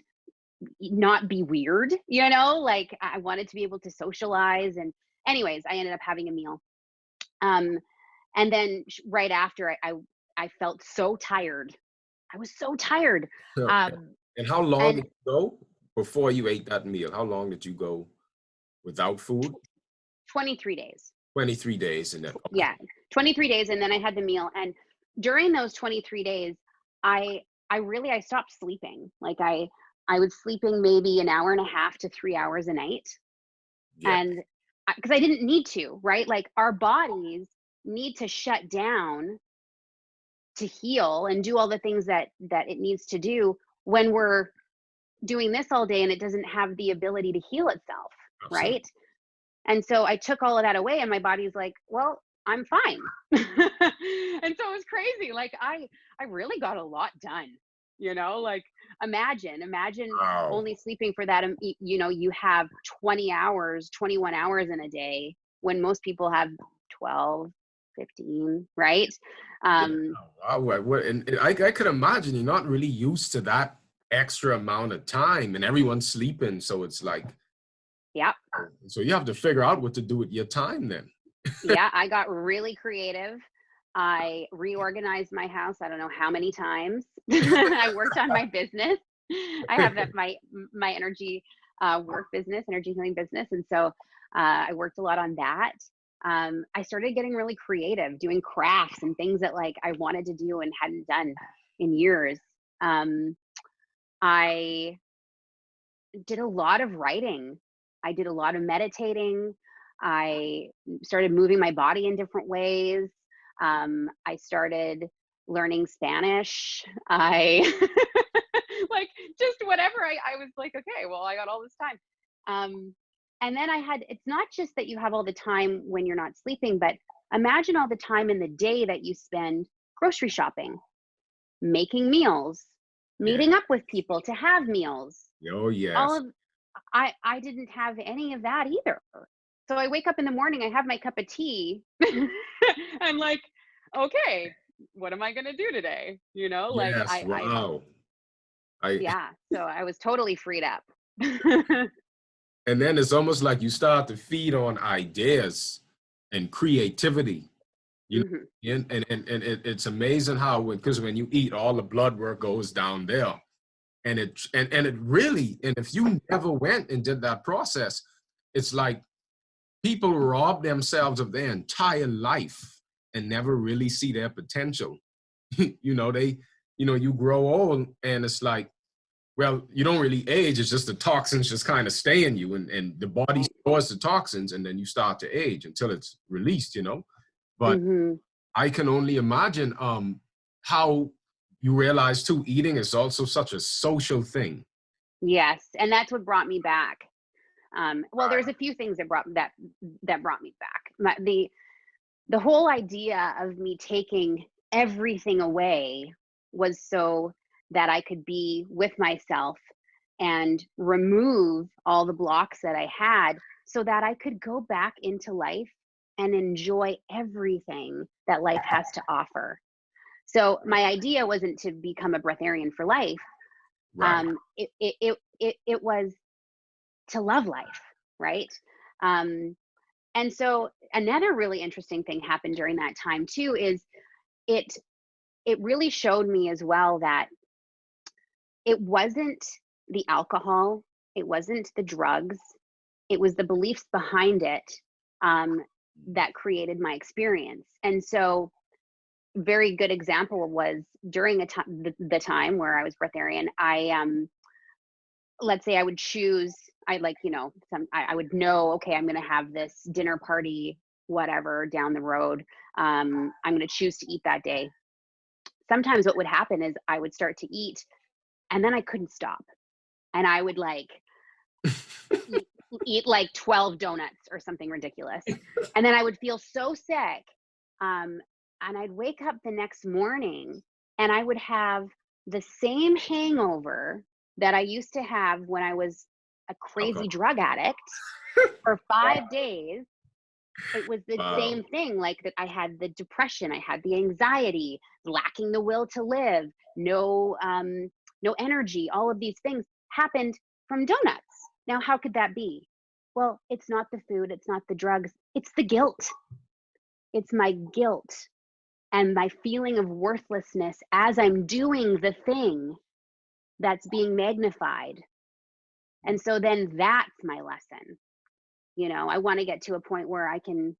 not be weird, you know, like I wanted to be able to socialize. And anyways, I ended up having a meal. And then right after, I felt so tired. I was so tired. And how long did you go before you ate that meal? How long did you go without food? 23 days. 23 days. And then, okay. Yeah, 23 days. And then I had the meal. And during those 23 days, I stopped sleeping. Like I was sleeping maybe an hour and a half to 3 hours a night. Yeah. And because I didn't need to, right? Like our bodies need to shut down to heal and do all the things that it needs to do when we're doing this all day, and it doesn't have the ability to heal itself. Absolutely. Right? And so I took all of that away, and my body's like, well, I'm fine. And so it was crazy. Like I really got a lot done, you know, like imagine wow. Only sleeping for that, you know, you have 20 hours, 21 hours in a day when most people have 12, 15, right? And I could imagine you're not really used to that extra amount of time, and everyone's sleeping, so it's like, yeah. So you have to figure out what to do with your time then. Yeah, I got really creative. I reorganized my house I don't know how many times. I worked on my business. I have my energy work business, energy healing business, and so I worked a lot on that. I started getting really creative, doing crafts and things that like I wanted to do and hadn't done in years. I did a lot of writing. I did a lot of meditating. I started moving my body in different ways. I started learning Spanish. I like just whatever. I was like, okay, well, I got all this time. And then it's not just that you have all the time when you're not sleeping, but imagine all the time in the day that you spend grocery shopping, making meals, meeting up with people to have meals. Oh, yes. I didn't have any of that either. So I wake up in the morning, I have my cup of tea. I'm like, okay, what am I going to do today? You know, like yes, wow. Yeah. So I was totally freed up. And then it's almost like you start to feed on ideas and creativity. You know, and it's amazing how, because when you eat, all the blood work goes down there. And it really, and if you never went and did that process, it's like people rob themselves of their entire life and never really see their potential. You know, you grow old and it's like, well, you don't really age. It's just the toxins just kind of stay in you, and the body stores the toxins, and then you start to age until it's released, you know. But I can only imagine how you realize too, eating is also such a social thing. Yes, and that's what brought me back. Well, there's a few things that brought me back. The whole idea of me taking everything away was so that I could be with myself and remove all the blocks that I had, so that I could go back into life and enjoy everything that life has to offer. So my idea wasn't to become a breatharian for life. Right. It was to love life, right? And so another really interesting thing happened during that time too, is it really showed me as well that it wasn't the alcohol, it wasn't the drugs, it was the beliefs behind it that created my experience. And so very good example was during the time where I was breatharian, let's say I would choose, I would know, okay, I'm going to have this dinner party, whatever, down the road. I'm going to choose to eat that day. Sometimes what would happen is I would start to eat and then I couldn't stop. And I would eat like 12 donuts or something ridiculous. And then I would feel so sick. And I'd wake up the next morning and I would have the same hangover that I used to have when I was a crazy drug addict for 5 days. It was the same thing, like that. I had the depression, I had the anxiety, lacking the will to live, no energy. All of these things happened from donuts. Now, how could that be? Well, it's not the food, it's not the drugs, it's the guilt. It's my guilt and my feeling of worthlessness as I'm doing the thing that's being magnified. And so then that's my lesson. You know, I want to get to a point where I can,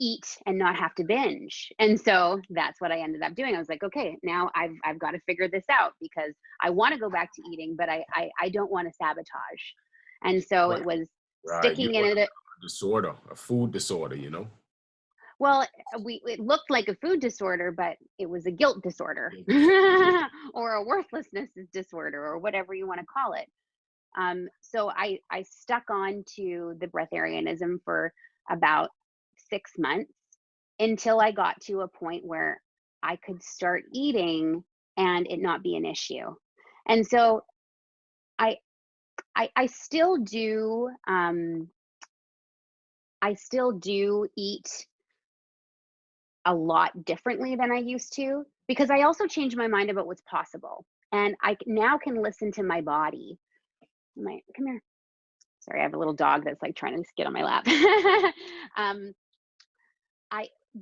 eat and not have to binge. And so that's what I ended up doing. I was like, okay, now I've got to figure this out, because I want to go back to eating, but I don't want to sabotage. And so it was sticking in it. A food disorder, you know? Well, it looked like a food disorder, but it was a guilt disorder or a worthlessness disorder, or whatever you want to call it. So I stuck on to the Breatharianism for about 6 months until I got to a point where I could start eating and it not be an issue. And so I still do, eat a lot differently than I used to, because I also changed my mind about what's possible. And I now can listen to my body. Come here. Sorry, I have a little dog that's like trying to get on my lap.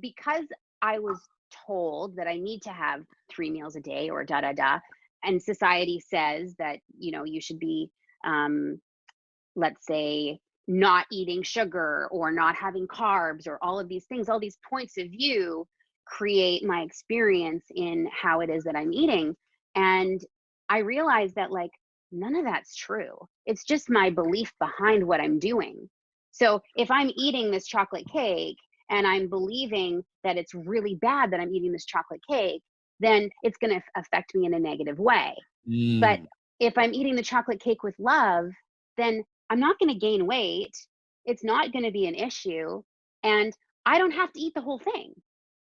Because I was told that I need to have 3 meals a day or and society says that, you should be, let's say, not eating sugar or not having carbs or all of these things, all these points of view create my experience in how it is that I'm eating. And I realized that none of that's true. It's just my belief behind what I'm doing. So if I'm eating this chocolate cake and I'm believing that it's really bad that I'm eating this chocolate cake, then it's going to affect me in a negative way. But if I'm eating the chocolate cake with love, then I'm not going to gain weight. It's not going to be an issue. And I don't have to eat the whole thing.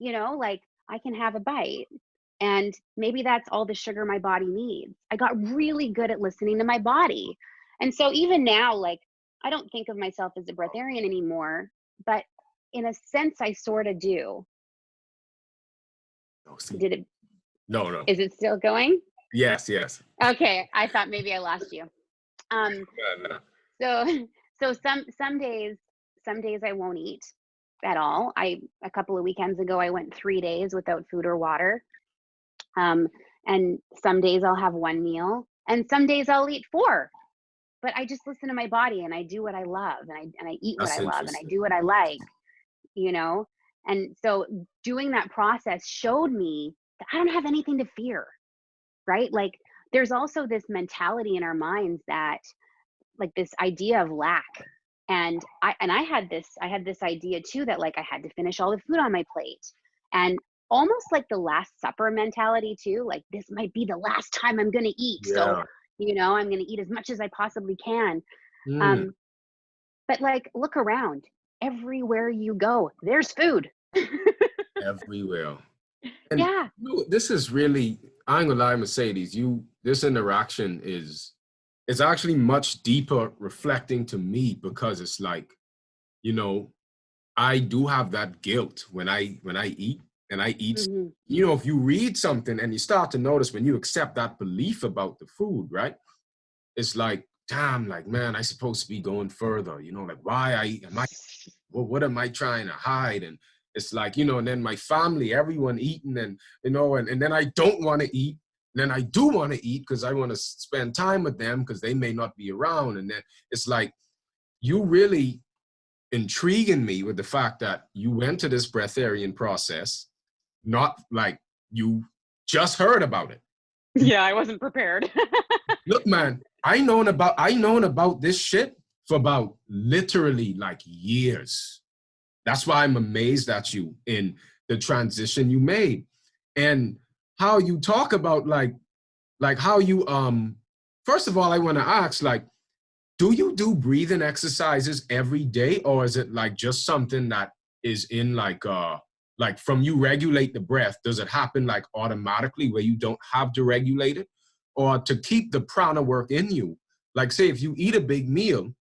I can have a bite. And maybe that's all the sugar my body needs. I got really good at listening to my body. And so even now, I don't think of myself as a breatharian anymore, but in a sense, I sort of do. No. Is it still going? Yes, yes. Okay, I thought maybe I lost you. So some days I won't eat at all. A couple of weekends ago I went 3 days without food or water. And some days I'll have one meal, and some days I'll eat 4. But I just listen to my body, and I do what I love, and I eat what That's I love, and I interesting. do what I like, you know? And so doing that process showed me that I don't have anything to fear, right? Like, there's also this mentality in our minds that, like, this idea of lack. And I had this idea too, that like I had to finish all the food on my plate, and almost like the Last Supper mentality too, like this might be the last time I'm going to eat. So, Yeah. I'm going to eat as much as I possibly can. Mm. But like, look around, everywhere you go, there's food. Everywhere. And Yeah. this is really, I ain't gonna lie, Mercedes, this interaction it's actually much deeper reflecting to me, because it's like, I do have that guilt when I eat, and I eat, Mm-hmm. if you read something and you start to notice when you accept that belief about the food, right? It's like, damn, like, man, I supposed to be going further, like, why what am I trying to hide? And it's like, and then my family, everyone eating, and, and then I don't want to eat. And then I do want to eat because I want to spend time with them because they may not be around. And then it's like, you really intriguing me with the fact that you went to this breatharian process, not like you just heard about it. Yeah, I wasn't prepared. Look, man, I known about this shit for about literally like years. That's why I'm amazed at you in the transition you made, and how you talk about like how you first of all, I want to ask, like, do you do breathing exercises every day, or is it like just something that is in like from you regulate the breath? Does it happen like automatically where you don't have to regulate it, or to keep the prana work in you? Like, say if you eat a big meal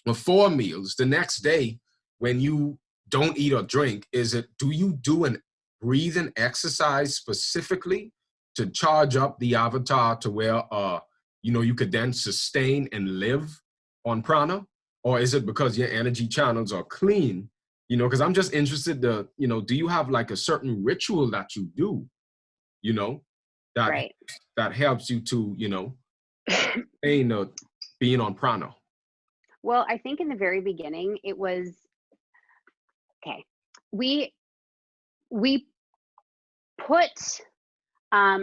or 4 meals, the next day when you don't eat or drink, do you do an breathing exercise specifically to charge up the avatar to where you could then sustain and live on prana? Or is it because your energy channels are clean? Because I'm just interested to, do you have like a certain ritual that you do, that Right. that helps you to, sustain being on prana? Well, I think in the very beginning, it was, okay, we put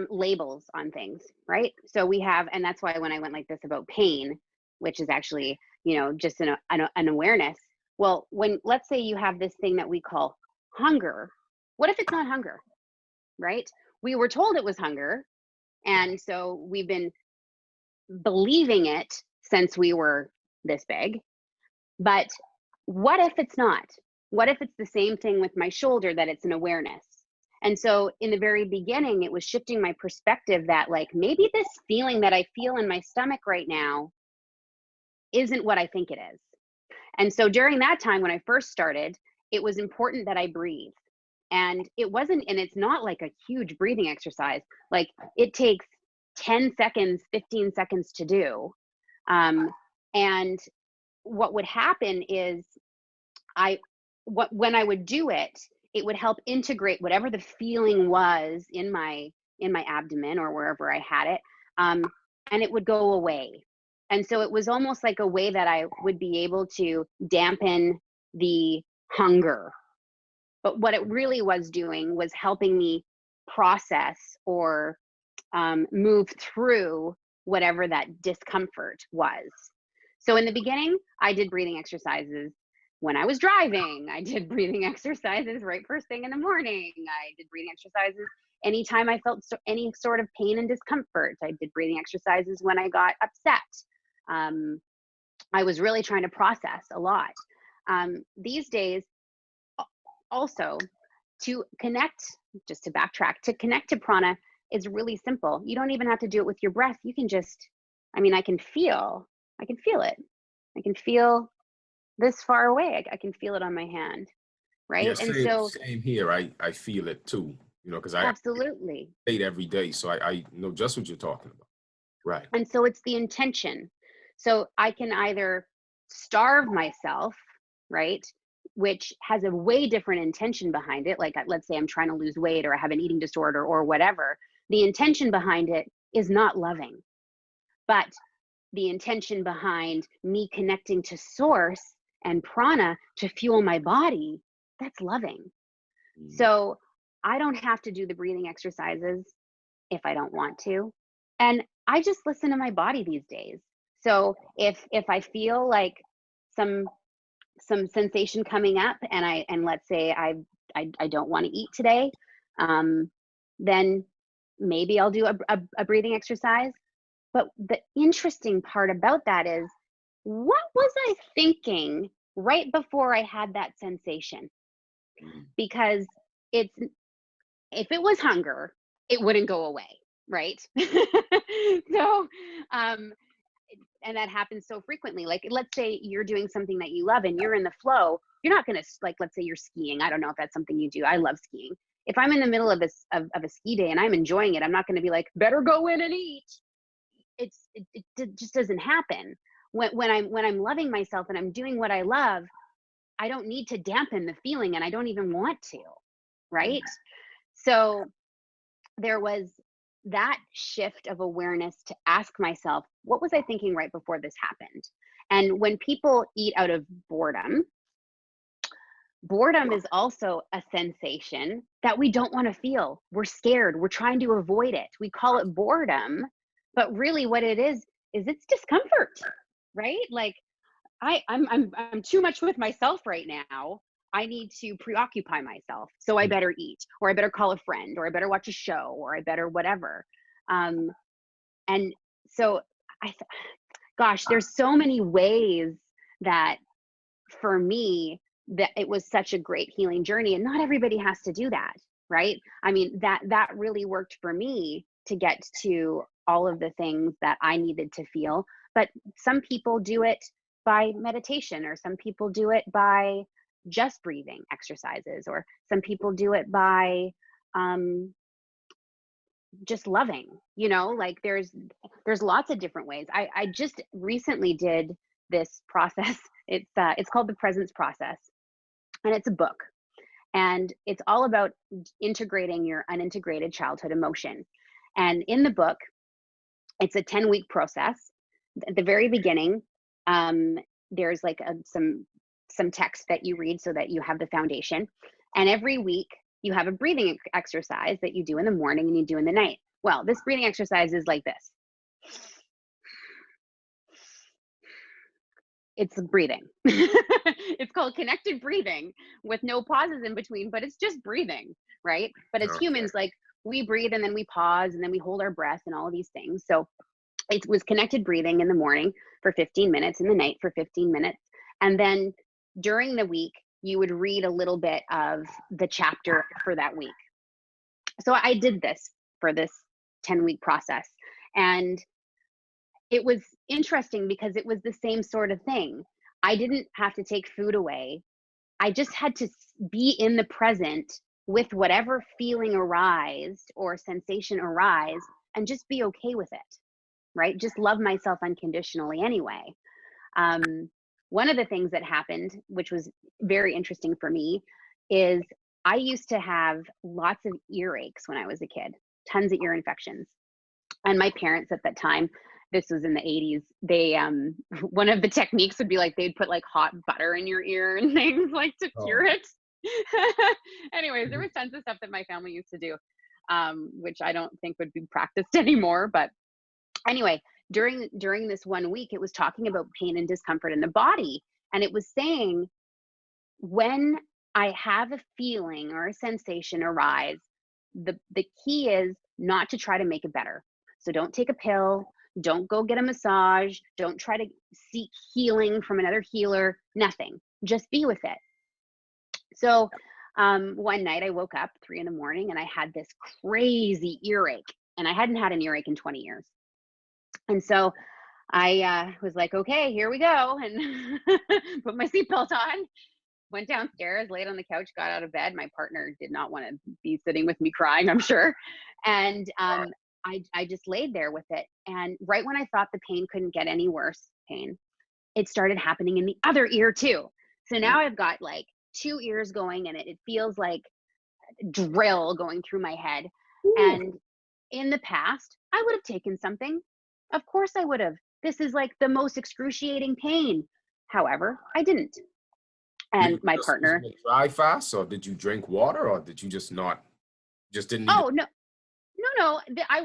labels on things, right? So we have, and that's why when I went like this about pain, which is actually, just an awareness. Well, let's say you have this thing that we call hunger, what if it's not hunger, right? We were told it was hunger, and so we've been believing it since we were this big. But what if it's not? What if it's the same thing with my shoulder, that it's an awareness? And so in the very beginning, it was shifting my perspective that like, maybe this feeling that I feel in my stomach right now isn't what I think it is. And so during that time, when I first started, it was important that I breathe. And it's not like a huge breathing exercise. Like, it takes 10 seconds, 15 seconds to do. And what would happen is when I would do it, it would help integrate whatever the feeling was in my abdomen or wherever I had it, and it would go away. And so it was almost like a way that I would be able to dampen the hunger. But what it really was doing was helping me process or move through whatever that discomfort was. So in the beginning, I did breathing exercises. When I was driving, I did breathing exercises right first thing in the morning. I did breathing exercises anytime I felt any sort of pain and discomfort. I did breathing exercises when I got upset. I was really trying to process a lot. These days, also, to connect, just to backtrack, to connect to prana is really simple. You don't even have to do it with your breath. You can just, I can feel it. I can feel this far away. I can feel it on my hand, right? Yeah, And so same here. I feel it too. you know, because absolutely I every day, so I know just what you're talking about. Right. And so it's the intention. So I can either starve myself, right, which has a way different intention behind it. Like, let's say I'm trying to lose weight, or I have an eating disorder or whatever. The intention behind it is not loving, but the intention behind me connecting to source and prana to fuel my body, that's loving. So I don't have to do the breathing exercises if I don't want to. And I just listen to my body these days. So if I feel like some sensation coming up, and let's say I don't want to eat today, then maybe I'll do a breathing exercise. But the interesting part about that is, what was I thinking right before I had that sensation? Because if it was hunger, it wouldn't go away, right? So, and that happens so frequently. Like, let's say you're doing something that you love and you're in the flow. You're not going to, like, let's say you're skiing. I don't know if that's something you do. I love skiing. If I'm in the middle of a ski day and I'm enjoying it, I'm not going to be like, better go in and eat. It just doesn't happen. When I'm loving myself and I'm doing what I love, I don't need to dampen the feeling, and I don't even want to, right? So there was that shift of awareness to ask myself, what was I thinking right before this happened? And when people eat out of boredom is also a sensation that we don't want to feel. We're scared. We're trying to avoid it. We call it boredom, but really what it is it's discomfort, right? Like, I'm too much with myself right now. I need to preoccupy myself. So I better eat, or I better call a friend, or I better watch a show, or I better whatever. And so gosh, there's so many ways that, for me, that it was such a great healing journey, and not everybody has to do that, right? I mean, that really worked for me to get to all of the things that I needed to feel. But some people do it by meditation, or some people do it by just breathing exercises, or some people do it by just loving, you know, like there's lots of different ways. I just recently did this process. It's called the Presence Process, and it's a book, and it's all about integrating your unintegrated childhood emotion. And in the book, it's a 10-week process. At the very beginning, there's like some text that you read so that you have the foundation. And every week you have a breathing exercise that you do in the morning and you do in the night. Well, this breathing exercise is like this. It's breathing. It's called connected breathing with no pauses in between, but it's just breathing, right? But as humans, like, we breathe and then we pause and then we hold our breath and all of these things. So it was connected breathing in the morning for 15 minutes, in the night for 15 minutes. And then during the week, you would read a little bit of the chapter for that week. So I did this for this 10-week process. And it was interesting because it was the same sort of thing. I didn't have to take food away. I just had to be in the present with whatever feeling arise or sensation arise, and just be okay with it, right? Just love myself unconditionally anyway. One of the things that happened, which was very interesting for me, is I used to have lots of earaches when I was a kid, tons of ear infections. And my parents at that time, this was in the 80s, they, one of the techniques would be like, they'd put like hot butter in your ear and things, like, to cure it. Anyways, there was tons of stuff that my family used to do, which I don't think would be practiced anymore. But anyway, during this 1 week, it was talking about pain and discomfort in the body. And it was saying, when I have a feeling or a sensation arise, the key is not to try to make it better. So don't take a pill, don't go get a massage, don't try to seek healing from another healer, nothing. Just be with it. So one night I woke up 3 a.m. and I had this crazy earache, and I hadn't had an earache in 20 years. And so I was like, okay, here we go, and put my seatbelt on. went downstairs, laid on the couch, got out of bed. My partner did not want to be sitting with me crying, I'm sure. And I just laid there with it. And right when I thought the pain couldn't get any worse, it started happening in the other ear too. So now I've got like 2 ears going, and it feels like drill going through my head. Ooh. And in the past, I would have taken something. Of course I would have. This is like the most excruciating pain. However, I didn't. And my partner. Did you dry fast, or did you drink water, or did you just didn't? Oh, no.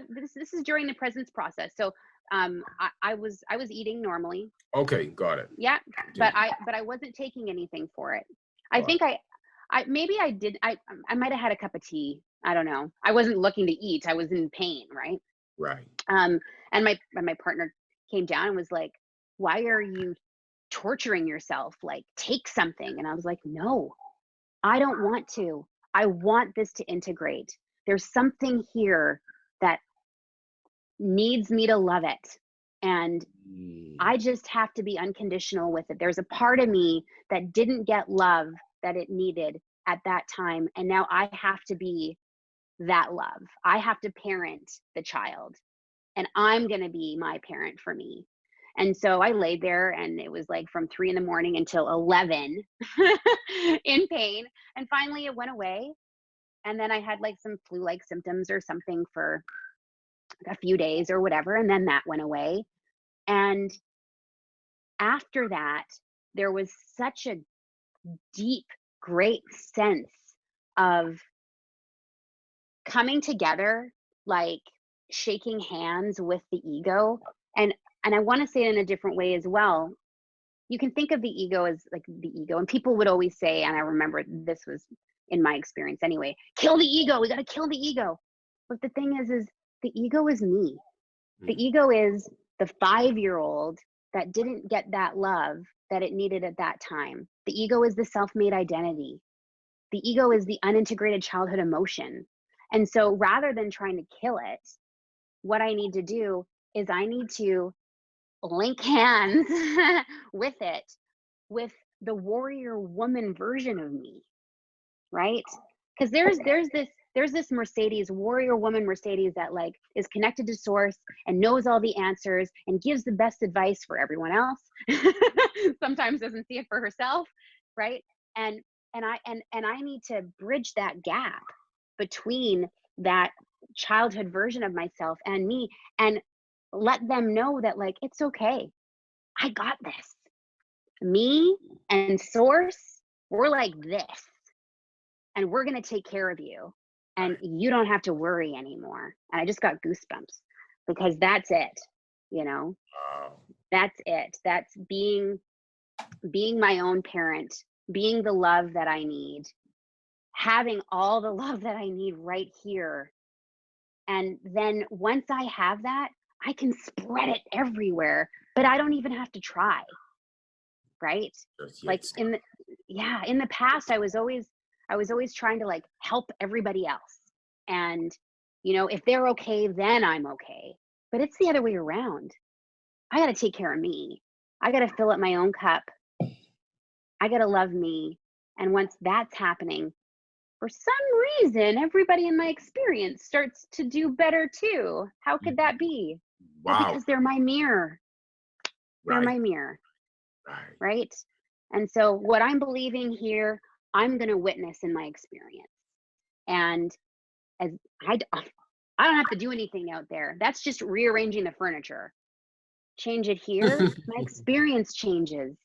This is during the presence process. So I was eating normally. Okay, got it. Yeah, but I wasn't taking anything for it. I think I maybe I did. I might have had a cup of tea. I don't know. I wasn't looking to eat. I was in pain, right? Right. And my partner came down and was like, "Why are you torturing yourself? Like, take something." And I was like, "No, I don't want to. I want this to integrate. There's something here that needs me to love it. And I just have to be unconditional with it. There's a part of me that didn't get love that it needed at that time. And now I have to be that love. I have to parent the child. And I'm going to be my parent for me." And so I laid there, and it was like from 3 a.m. until 11 in pain. And finally it went away. And then I had like some flu-like symptoms or something for a few days or whatever. And then that went away. And after that, there was such a deep, great sense of coming together, like shaking hands with the ego. And I want to say it in a different way as well. You can think of the ego as like the ego. And people would always say, and I remember this was in my experience anyway, kill the ego. We got to kill the ego. But the thing is the ego is me. The ego is the 5-year-old that didn't get that love that it needed at that time. The ego is the self-made identity. The ego is the unintegrated childhood emotion. And so rather than trying to kill it, what I need to do is I need to link hands with it, with the warrior woman version of me, right? Because there's this Mercedes, warrior woman Mercedes, that like is connected to source and knows all the answers and gives the best advice for everyone else. Sometimes doesn't see it for herself, right? And I need to bridge that gap between that childhood version of myself and me, and let them know that like, it's okay. I got this. Me and source, we're like this, and we're going to take care of you, and you don't have to worry anymore. And I just got goosebumps, because that's it, you know. Wow. That's it. That's being my own parent, being the love that I need, having all the love that I need right here. And then once I have that, I can spread it everywhere, but I don't even have to try. Right? Yes. Like in the past, I was always trying to like help everybody else. And, you know, if they're okay, then I'm okay. But it's the other way around. I got to take care of me. I got to fill up my own cup. I got to love me. And once that's happening, for some reason, everybody in my experience starts to do better too. How could that be? Wow. Well, because they're my mirror. They're my mirror. Right? And so what I'm believing here, I'm going to witness in my experience. And as I don't have to do anything out there. That's just rearranging the furniture. Change it here, my experience changes.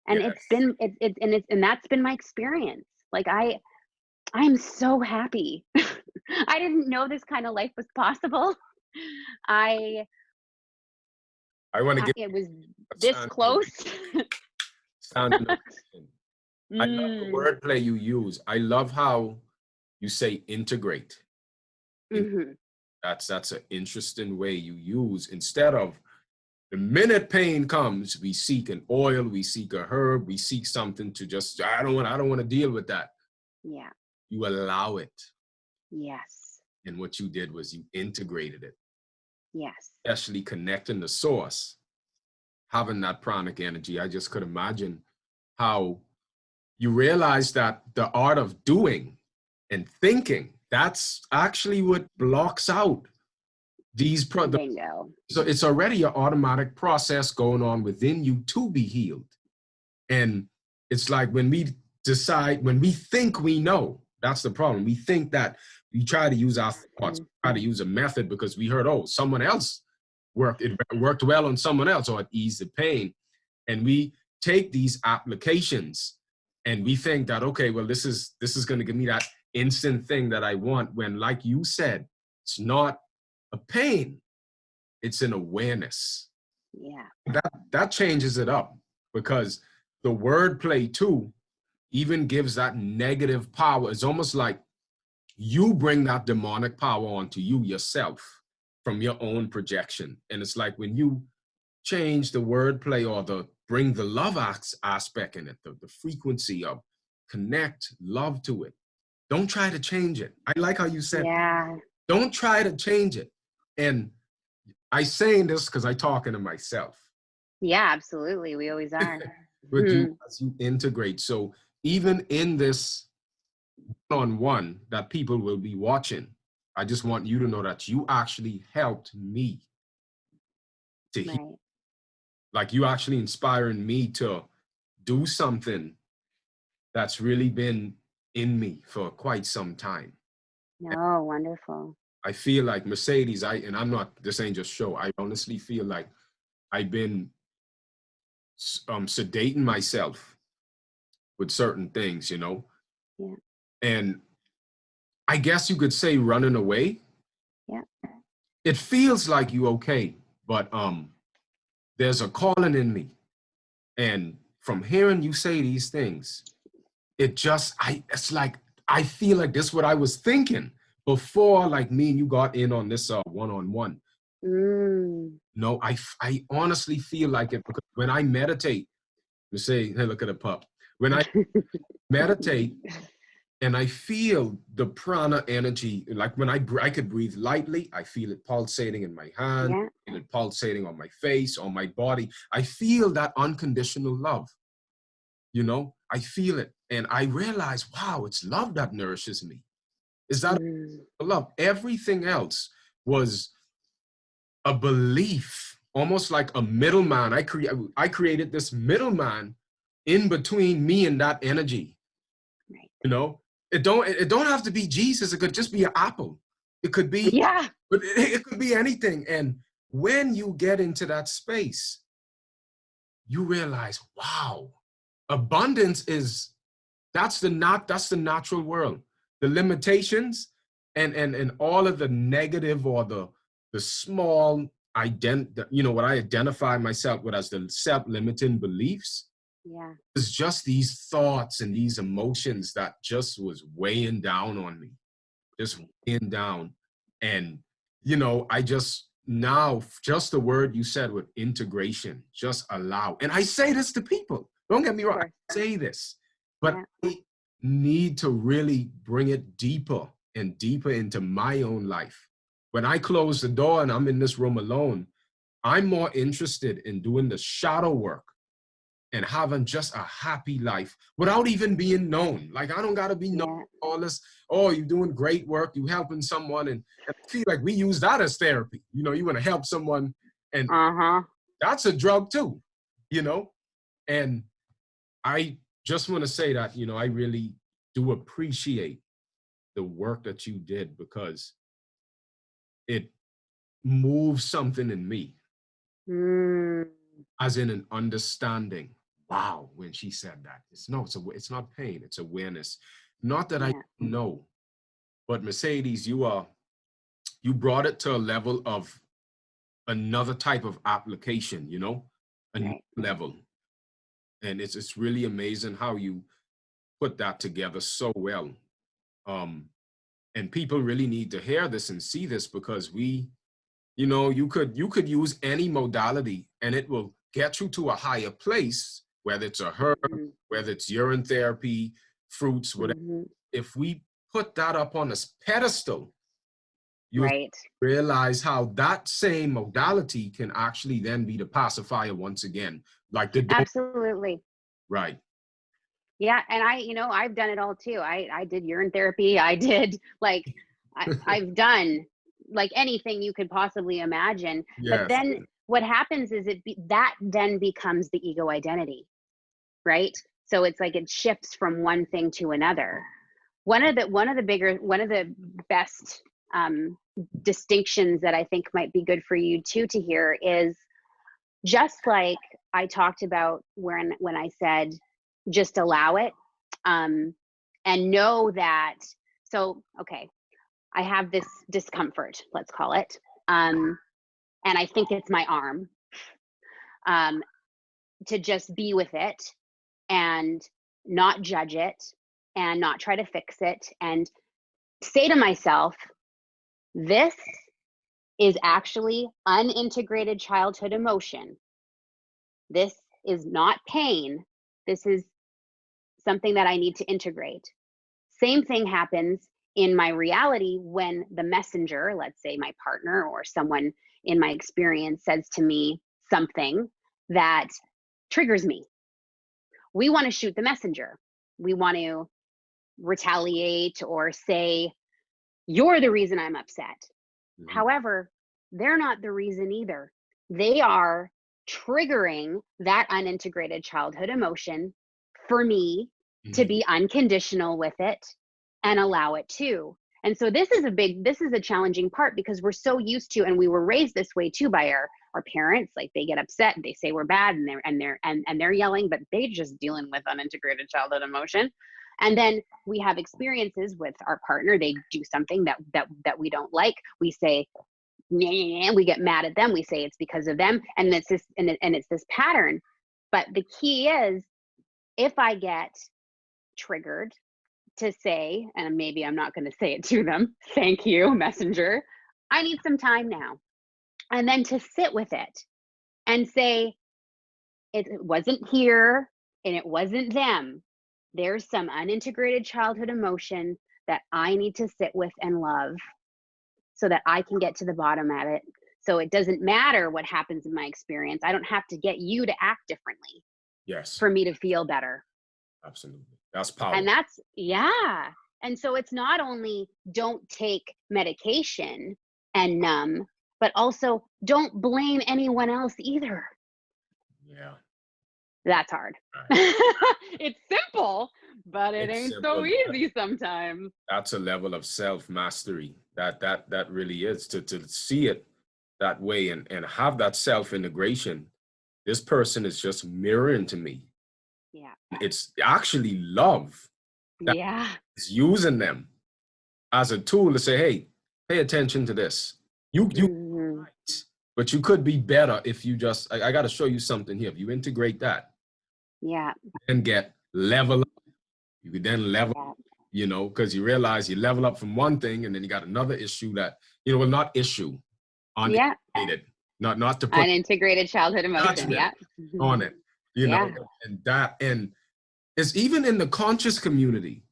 And that's been my experience. Like I'm so happy. I didn't know this kind of life was possible. I want to get it was this close. I love the wordplay you use. I love how you say integrate. Mm-hmm. That's an interesting way you use. Instead of the minute pain comes, we seek an oil, we seek a herb, we seek something to just, I don't want to deal with that. Yeah. You allow it. Yes. And what you did was you integrated it. Yes. Especially connecting the source, having that pranic energy. I just could imagine how you realize that the art of doing and thinking, that's actually what blocks out these Bingo. So it's already an automatic process going on within you to be healed. And it's like when we decide, when we think we know, that's the problem. We think that we try to use our thoughts, try to use a method because we heard, oh, someone else it worked well on someone else, or it eased the pain. And we take these applications and we think that, okay, well, this is going to give me that instant thing that I want, when, like you said, it's not a pain, it's an awareness. Yeah. That changes it up, because the wordplay too even gives that negative power. It's almost like you bring that demonic power onto you yourself from your own projection. And it's like when you change the wordplay, or bring the love aspect in it, the frequency of connect, love to it. Don't try to change it. I like how you said, don't try to change it. And I saying this because I talking to myself. Yeah, absolutely. We always are. But as you integrate. So even in this one-on-one that people will be watching, I just want you to know that you actually helped me to heal. Like, you actually inspiring me to do something that's really been in me for quite some time. Oh, wonderful. I feel like Mercedes, and I'm not, this ain't just show, I honestly feel like I've been sedating myself with certain things, you know? Yeah. And I guess you could say running away. Yeah. It feels like you okay, but there's a calling in me. And from hearing you say these things, it's like, I feel like this is what I was thinking before, like, me and you got in on this one-on-one. No, I honestly feel like it, because when I meditate, you say, hey, look at the pup. When I meditate and I feel the prana energy, like when I could breathe lightly, I feel it pulsating in my hand, I feel it pulsating on my face, on my body. I feel that unconditional love, you know, I feel it. And I realize, wow, it's love that nourishes me. Is that love? Everything else was a belief, almost like a middleman. I created this middleman in between me and that energy. Right. You know, it don't have to be Jesus. It could just be an apple. It could be, but it could be anything. And when you get into that space, you realize, wow, abundance that's the natural world. The limitations and all of the negative, or the small what I identify myself with as the self-limiting beliefs. Yeah. It's just these thoughts and these emotions that just was weighing down on me, just weighing down. And, you know, I just now, just the word you said with integration, just allow. And I say this to people, don't get me wrong, I say this, but I need to really bring it deeper and deeper into my own life. When I close the door and I'm in this room alone, I'm more interested in doing the shadow work and having just a happy life without even being known. Like, I don't gotta be known for all this, oh, you're doing great work, you helping someone. And I feel like we use that as therapy. You know, you wanna help someone, and that's a drug too, you know? And I just wanna say that, you know, I really do appreciate the work that you did, because it moves something in me. As in an understanding. Wow, when she said that, it's not pain, it's awareness. Not that I know, but Mercedes, you brought it to a level of another type of application, you know, a new level. And it's really amazing how you put that together so well. And people really need to hear this and see this, because you know, you could use any modality and it will get you to a higher place, whether it's a herb, whether it's urine therapy, fruits, whatever. If we put that up on a pedestal, you realize how that same modality can actually then be the pacifier once again. Like the absolutely. Right. Yeah. And I've done it all too. I did urine therapy. I did I've done like anything you could possibly imagine. Yes. But then what happens is that then becomes the ego identity, right? So it's like it shifts from one thing to another. One of the best distinctions that I think might be good for you too to hear is, just like I talked about when I said just allow it, and know that. So okay, I have this discomfort, let's call it, and I think it's my arm. To just be with it and not judge it and not try to fix it, and say to myself, this is actually unintegrated childhood emotion. This is not pain. This is something that I need to integrate. Same thing happens in my reality when the messenger, let's say my partner or someone in my experience, says to me something that triggers me. We want to shoot the messenger. We want to retaliate or say, you're the reason I'm upset. Mm-hmm. However, they're not the reason either. They are triggering that unintegrated childhood emotion for me to be unconditional with it and allow it to. And so this is a challenging part, because we're so used to, and we were raised this way too by our parents. Like, they get upset, they say we're bad, and they're yelling, but they're just dealing with unintegrated childhood emotion. And then we have experiences with our partner. They do something that we don't like. We say, nah, we get mad at them. We say it's because of them, and it's this pattern. But the key is, if I get triggered, to say, and maybe I'm not going to say it to them, thank you, messenger, I need some time now. And then to sit with it and say, it wasn't here and it wasn't them. There's some unintegrated childhood emotion that I need to sit with and love, so that I can get to the bottom of it. So it doesn't matter what happens in my experience. I don't have to get you to act differently. Yes. For me to feel better. Absolutely. That's powerful. And that's, yeah. And so it's not only don't take medication and numb, but also don't blame anyone else either. Yeah. That's hard. Right. It's simple, but it's ain't simple, so easy sometimes. That's a level of self-mastery that really is, to see it that way and have that self-integration. This person is just mirroring to me. Yeah. It's actually love. Yeah. It's using them as a tool to say, hey, pay attention to this. You right, but you could be better if you just, I got to show you something here. If you integrate that, yeah, and get level up, you could then level up, because you realize you level up from one thing, and then you got another issue that, well, not issue, unintegrated, not to put unintegrated childhood emotion, on it, and it's even in the conscious community.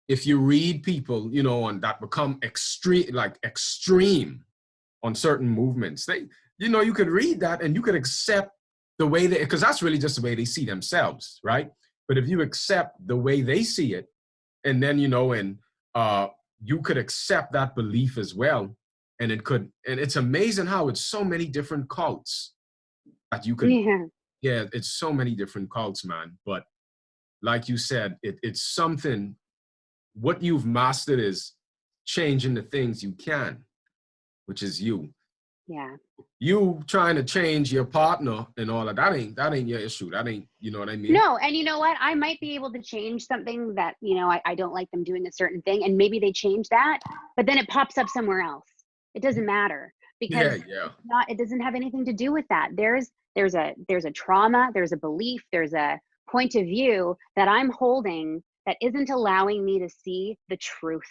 If you read people, on that become extreme on certain movements, they, you could read that and you could accept the way because that's really just the way they see themselves, right? But if you accept the way they see it, and then, you could accept that belief as well. And it's amazing how it's so many different cults that you could, it's so many different cults, man. But like you said, it's something, what you've mastered is changing the things you can, which is you. Yeah. You trying to change your partner and all of that ain't your issue. That ain't, you know what I mean? No, and you know what? I might be able to change something that, I don't like them doing a certain thing, and maybe they change that, but then it pops up somewhere else. It doesn't matter, because it doesn't have anything to do with that. There's a trauma, there's a belief, there's a point of view that I'm holding that isn't allowing me to see the truth.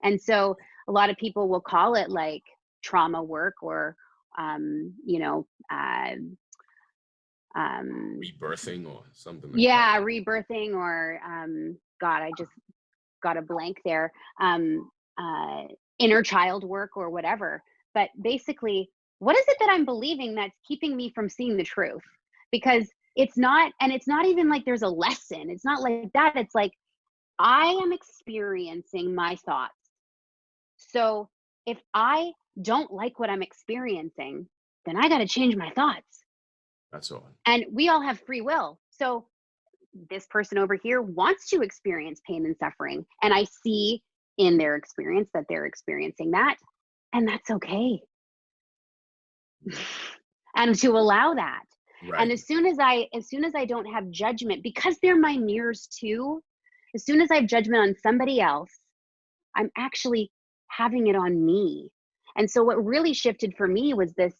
And so a lot of people will call it like trauma work, or rebirthing or something like that. Rebirthing, or God, I just got a blank there. Inner child work or whatever. But basically, what is it that I'm believing that's keeping me from seeing the truth? Because it's not even like there's a lesson. It's not like that. It's like, I am experiencing my thoughts. So if I don't like what I'm experiencing, then I got to change my thoughts. That's all. And we all have free will. So this person over here wants to experience pain and suffering. And I see in their experience that they're experiencing that. And that's okay. And to allow that. Right. And as soon as I don't have judgment, because they're my mirrors too, as soon as I have judgment on somebody else, I'm actually having it on me. And so what really shifted for me was this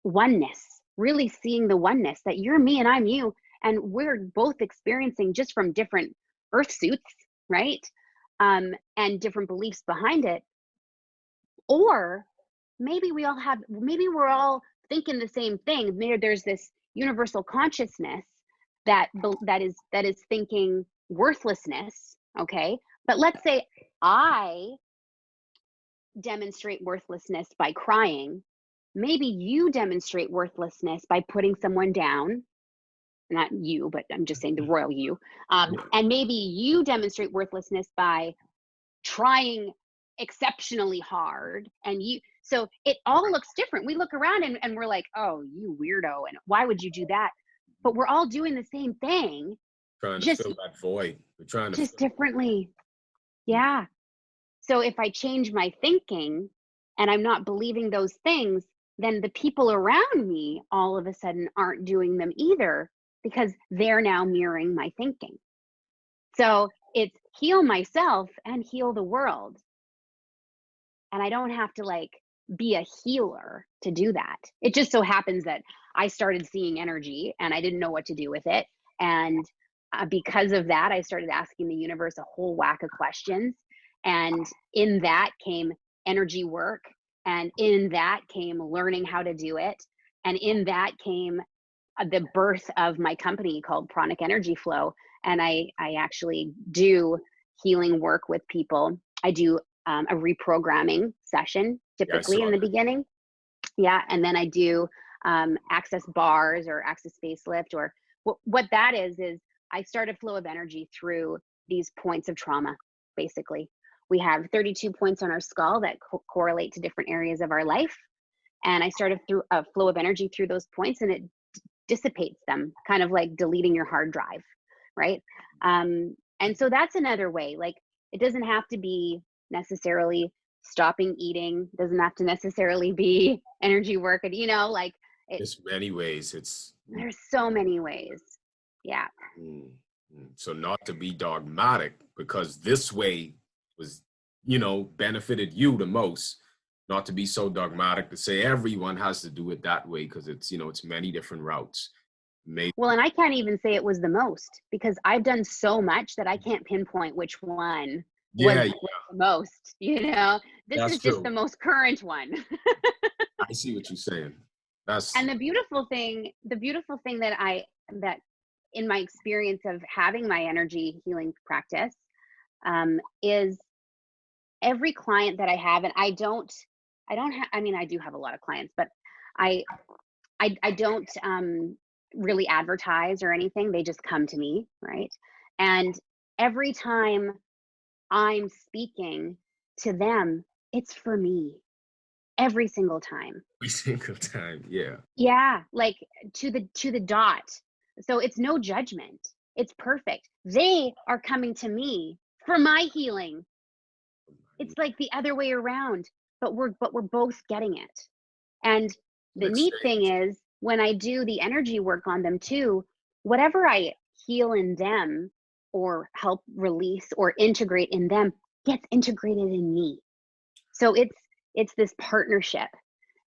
oneness, really seeing the oneness, that you're me and I'm you, and we're both experiencing just from different earth suits, right? And different beliefs behind it. Or maybe we're all thinking the same thing. Maybe there's this universal consciousness that is thinking worthlessness, okay? But let's say I demonstrate worthlessness by crying. Maybe you demonstrate worthlessness by putting someone down. Not you, but I'm just saying the royal you. And maybe you demonstrate worthlessness by trying exceptionally hard. So it all looks different. We look around and we're like, oh, you weirdo, and why would you do that? But we're all doing the same thing. Trying to fill that void. We're trying to just differently. Yeah. So if I change my thinking and I'm not believing those things, then the people around me all of a sudden aren't doing them either, because they're now mirroring my thinking. So it's heal myself and heal the world. And I don't have to like be a healer to do that. It just so happens that I started seeing energy and I didn't know what to do with it. And because of that, I started asking the universe a whole whack of questions. And in that came energy work. And in that came learning how to do it. And in that came the birth of my company called Pranic Energy Flow. And I actually do healing work with people. I do a reprogramming session typically in the beginning. Yeah. And then I do access bars or access facelift, or what that is I start a flow of energy through these points of trauma. Basically, we have 32 points on our skull that correlate to different areas of our life. And I started through a flow of energy through those points, and it dissipates them, kind of like deleting your hard drive. Right. And so that's another way. Like, it doesn't have to be necessarily stopping eating, doesn't have to necessarily be energy work. And, like there's many ways. There's so many ways. Yeah. So not to be dogmatic, because this way was, benefited you the most, not to be so dogmatic to say everyone has to do it that way, because it's, it's many different routes. Well, and I can't even say it was the most, because I've done so much that I can't pinpoint which one was the most, This That's is just true. the most current one. I see what you're saying. And the beautiful thing that in my experience of having my energy healing practice, is every client that I have, and I do have a lot of clients, but I don't really advertise or anything. They just come to me, right? And every time I'm speaking to them, it's for me. Every single time. Every single time, yeah. Yeah, like to the dot. So it's no judgment. It's perfect. They are coming to me for my healing. It's like the other way around, but we're both getting it. And the neat thing is, when I do the energy work on them too, whatever I heal in them or help release or integrate in them gets integrated in me. So it's this partnership.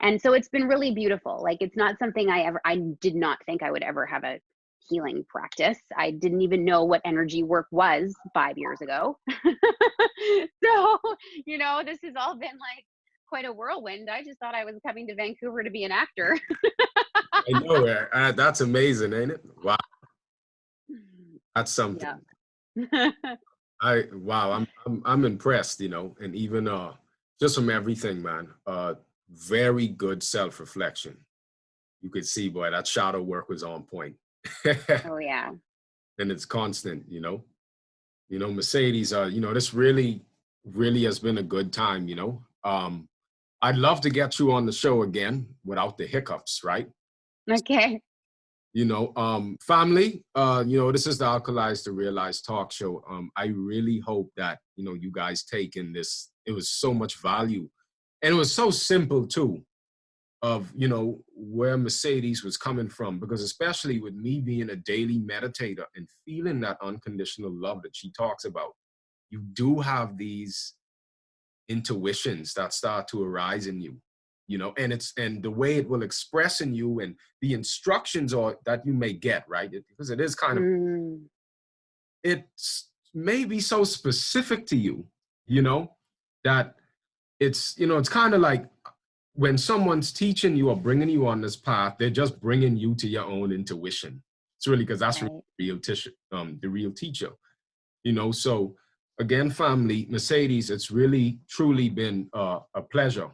And so it's been really beautiful. Like, it's not something I did not think I would ever have a healing practice. I didn't even know what energy work was 5 years ago. So, this has all been like quite a whirlwind. I just thought I was coming to Vancouver to be an actor. I know. That's amazing, ain't it? Wow. That's something. Yeah. I'm impressed, and even just from everything, man. Very good self-reflection. You could see, boy, that shadow work was on point. Oh yeah. And it's constant, you know. Mercedes, this really, really has been a good time, I'd love to get you on the show again without the hiccups, right? Okay. Family, this is the Alkalize to Realize talk show. I really hope that, you guys take in this. It was so much value. And it was so simple too, of, where Mercedes was coming from, because especially with me being a daily meditator and feeling that unconditional love that she talks about, you do have these intuitions that start to arise in you, and the way it will express in you and the instructions or that you may get, right? Because it is kind of, it's maybe so specific to you, that it's, it's kind of like when someone's teaching you or bringing you on this path, they're just bringing you to your own intuition. It's really, because that's right. the real teacher, so again, family, Mercedes, it's really, truly been a pleasure.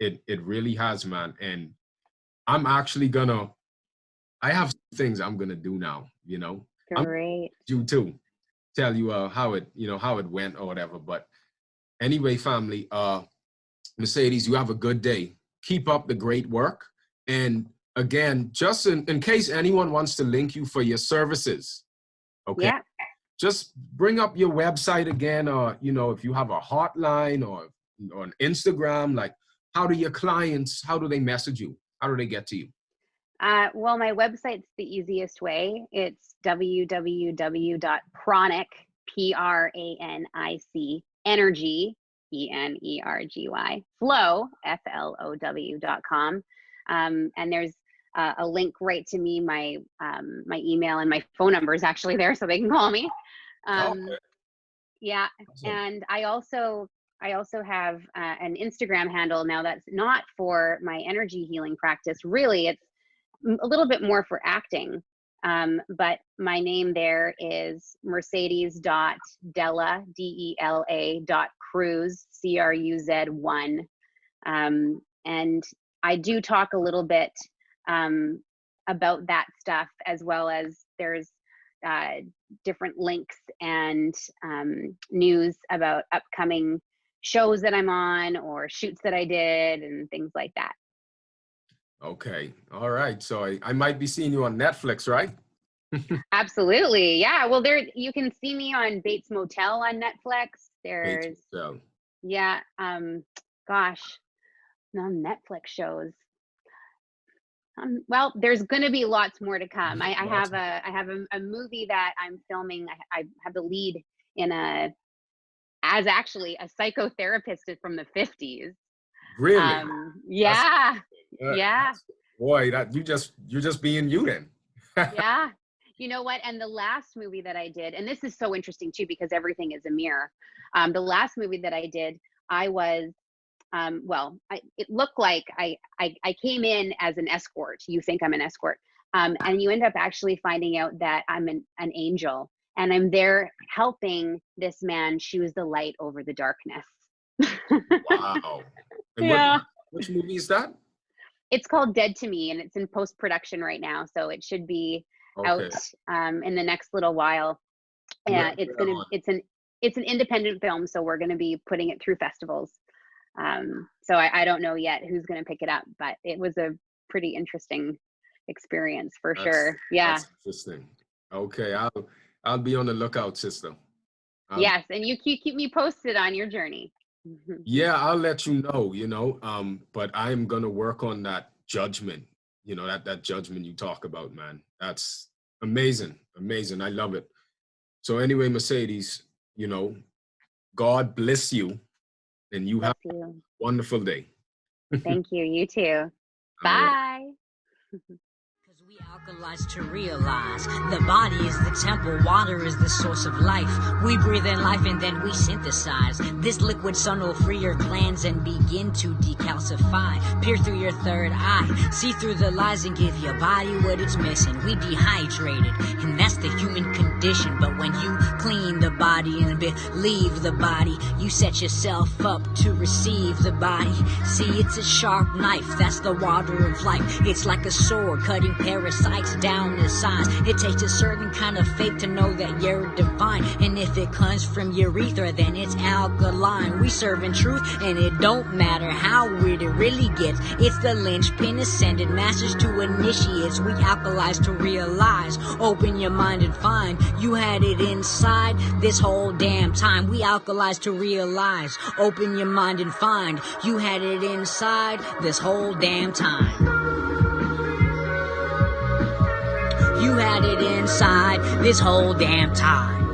It really has, man. And I'm actually I have some things I'm gonna do now, Great. You too. Tell you how it went or whatever. But anyway, family, Mercedes, you have a good day. Keep up the great work. And again, just in case anyone wants to link you for your services, okay? Yeah. Just bring up your website again, or, if you have a hotline or an Instagram, like, how do your clients, how do they message you? How do they get to you? Well, my website's the easiest way. It's www.pranic, Pranic, energy, ENERGY, flow, FLOW.com. And there's a link right to me. My email and my phone number is actually there, so they can call me. Okay. Yeah. Awesome. And I also have an Instagram handle now that's not for my energy healing practice. Really, it's a little bit more for acting. But my name there is Mercedes.Dela, DELA.Cruz, CRUZ1. And I do talk a little bit about that stuff, as well as there's different links and news about upcoming shows that I'm on or shoots that I did and things like that. Okay. All right. So I might be seeing you on Netflix, right? Absolutely. Yeah. Well, you can see me on Bates Motel on Netflix. There's, yeah. Gosh, non-Netflix shows. Well, there's going to be lots more to come. I have a movie that I'm filming. I have the lead in as actually a psychotherapist from the 50s. Really? Yeah. Yeah. Boy, you're just being you then. Yeah. You know what? And the last movie that I did, and this is so interesting too, because everything is a mirror. The last movie that I did, I was, it looked like I came in as an escort. You think I'm an escort. And you end up actually finding out that I'm an angel, and I'm there helping this man choose the light over the darkness. Wow. And yeah. Which movie is that? It's called Dead to Me, and it's in post-production right now. So it should be out in the next little while. Yeah, it's an independent film, so we're gonna be putting it through festivals. So I don't know yet who's gonna pick it up, but it was a pretty interesting experience for sure. Yeah. That's interesting. Okay, I'll be on the lookout, sister. Yes, and you keep me posted on your journey. Yeah, I'll let you know, but I'm gonna work on that judgment, that judgment you talk about, man. That's amazing. I love it. So anyway, Mercedes, God bless you, and you have a wonderful day. Thank you. You too. Bye. We alkalize to realize the body is the temple, water is the source of life. We breathe in life and then we synthesize. This liquid sun will free your glands and begin to decalcify. Peer through your third eye, see through the lies and give your body what it's missing. We dehydrated, and that's the human condition. But when you clean the body and believe the body, you set yourself up to receive the body. See, it's a sharp knife, that's the water of life. It's like a sword cutting parasites lights down the signs. It takes a certain kind of faith to know that you're divine. And if it comes from urethra, then it's alkaline. We serving truth, and it don't matter how weird it really gets. It's the linchpin ascended masters to initiates. We alkalize to realize. Open your mind and find you had it inside this whole damn time. We alkalize to realize. Open your mind and find you had it inside this whole damn time. You had it inside this whole damn time.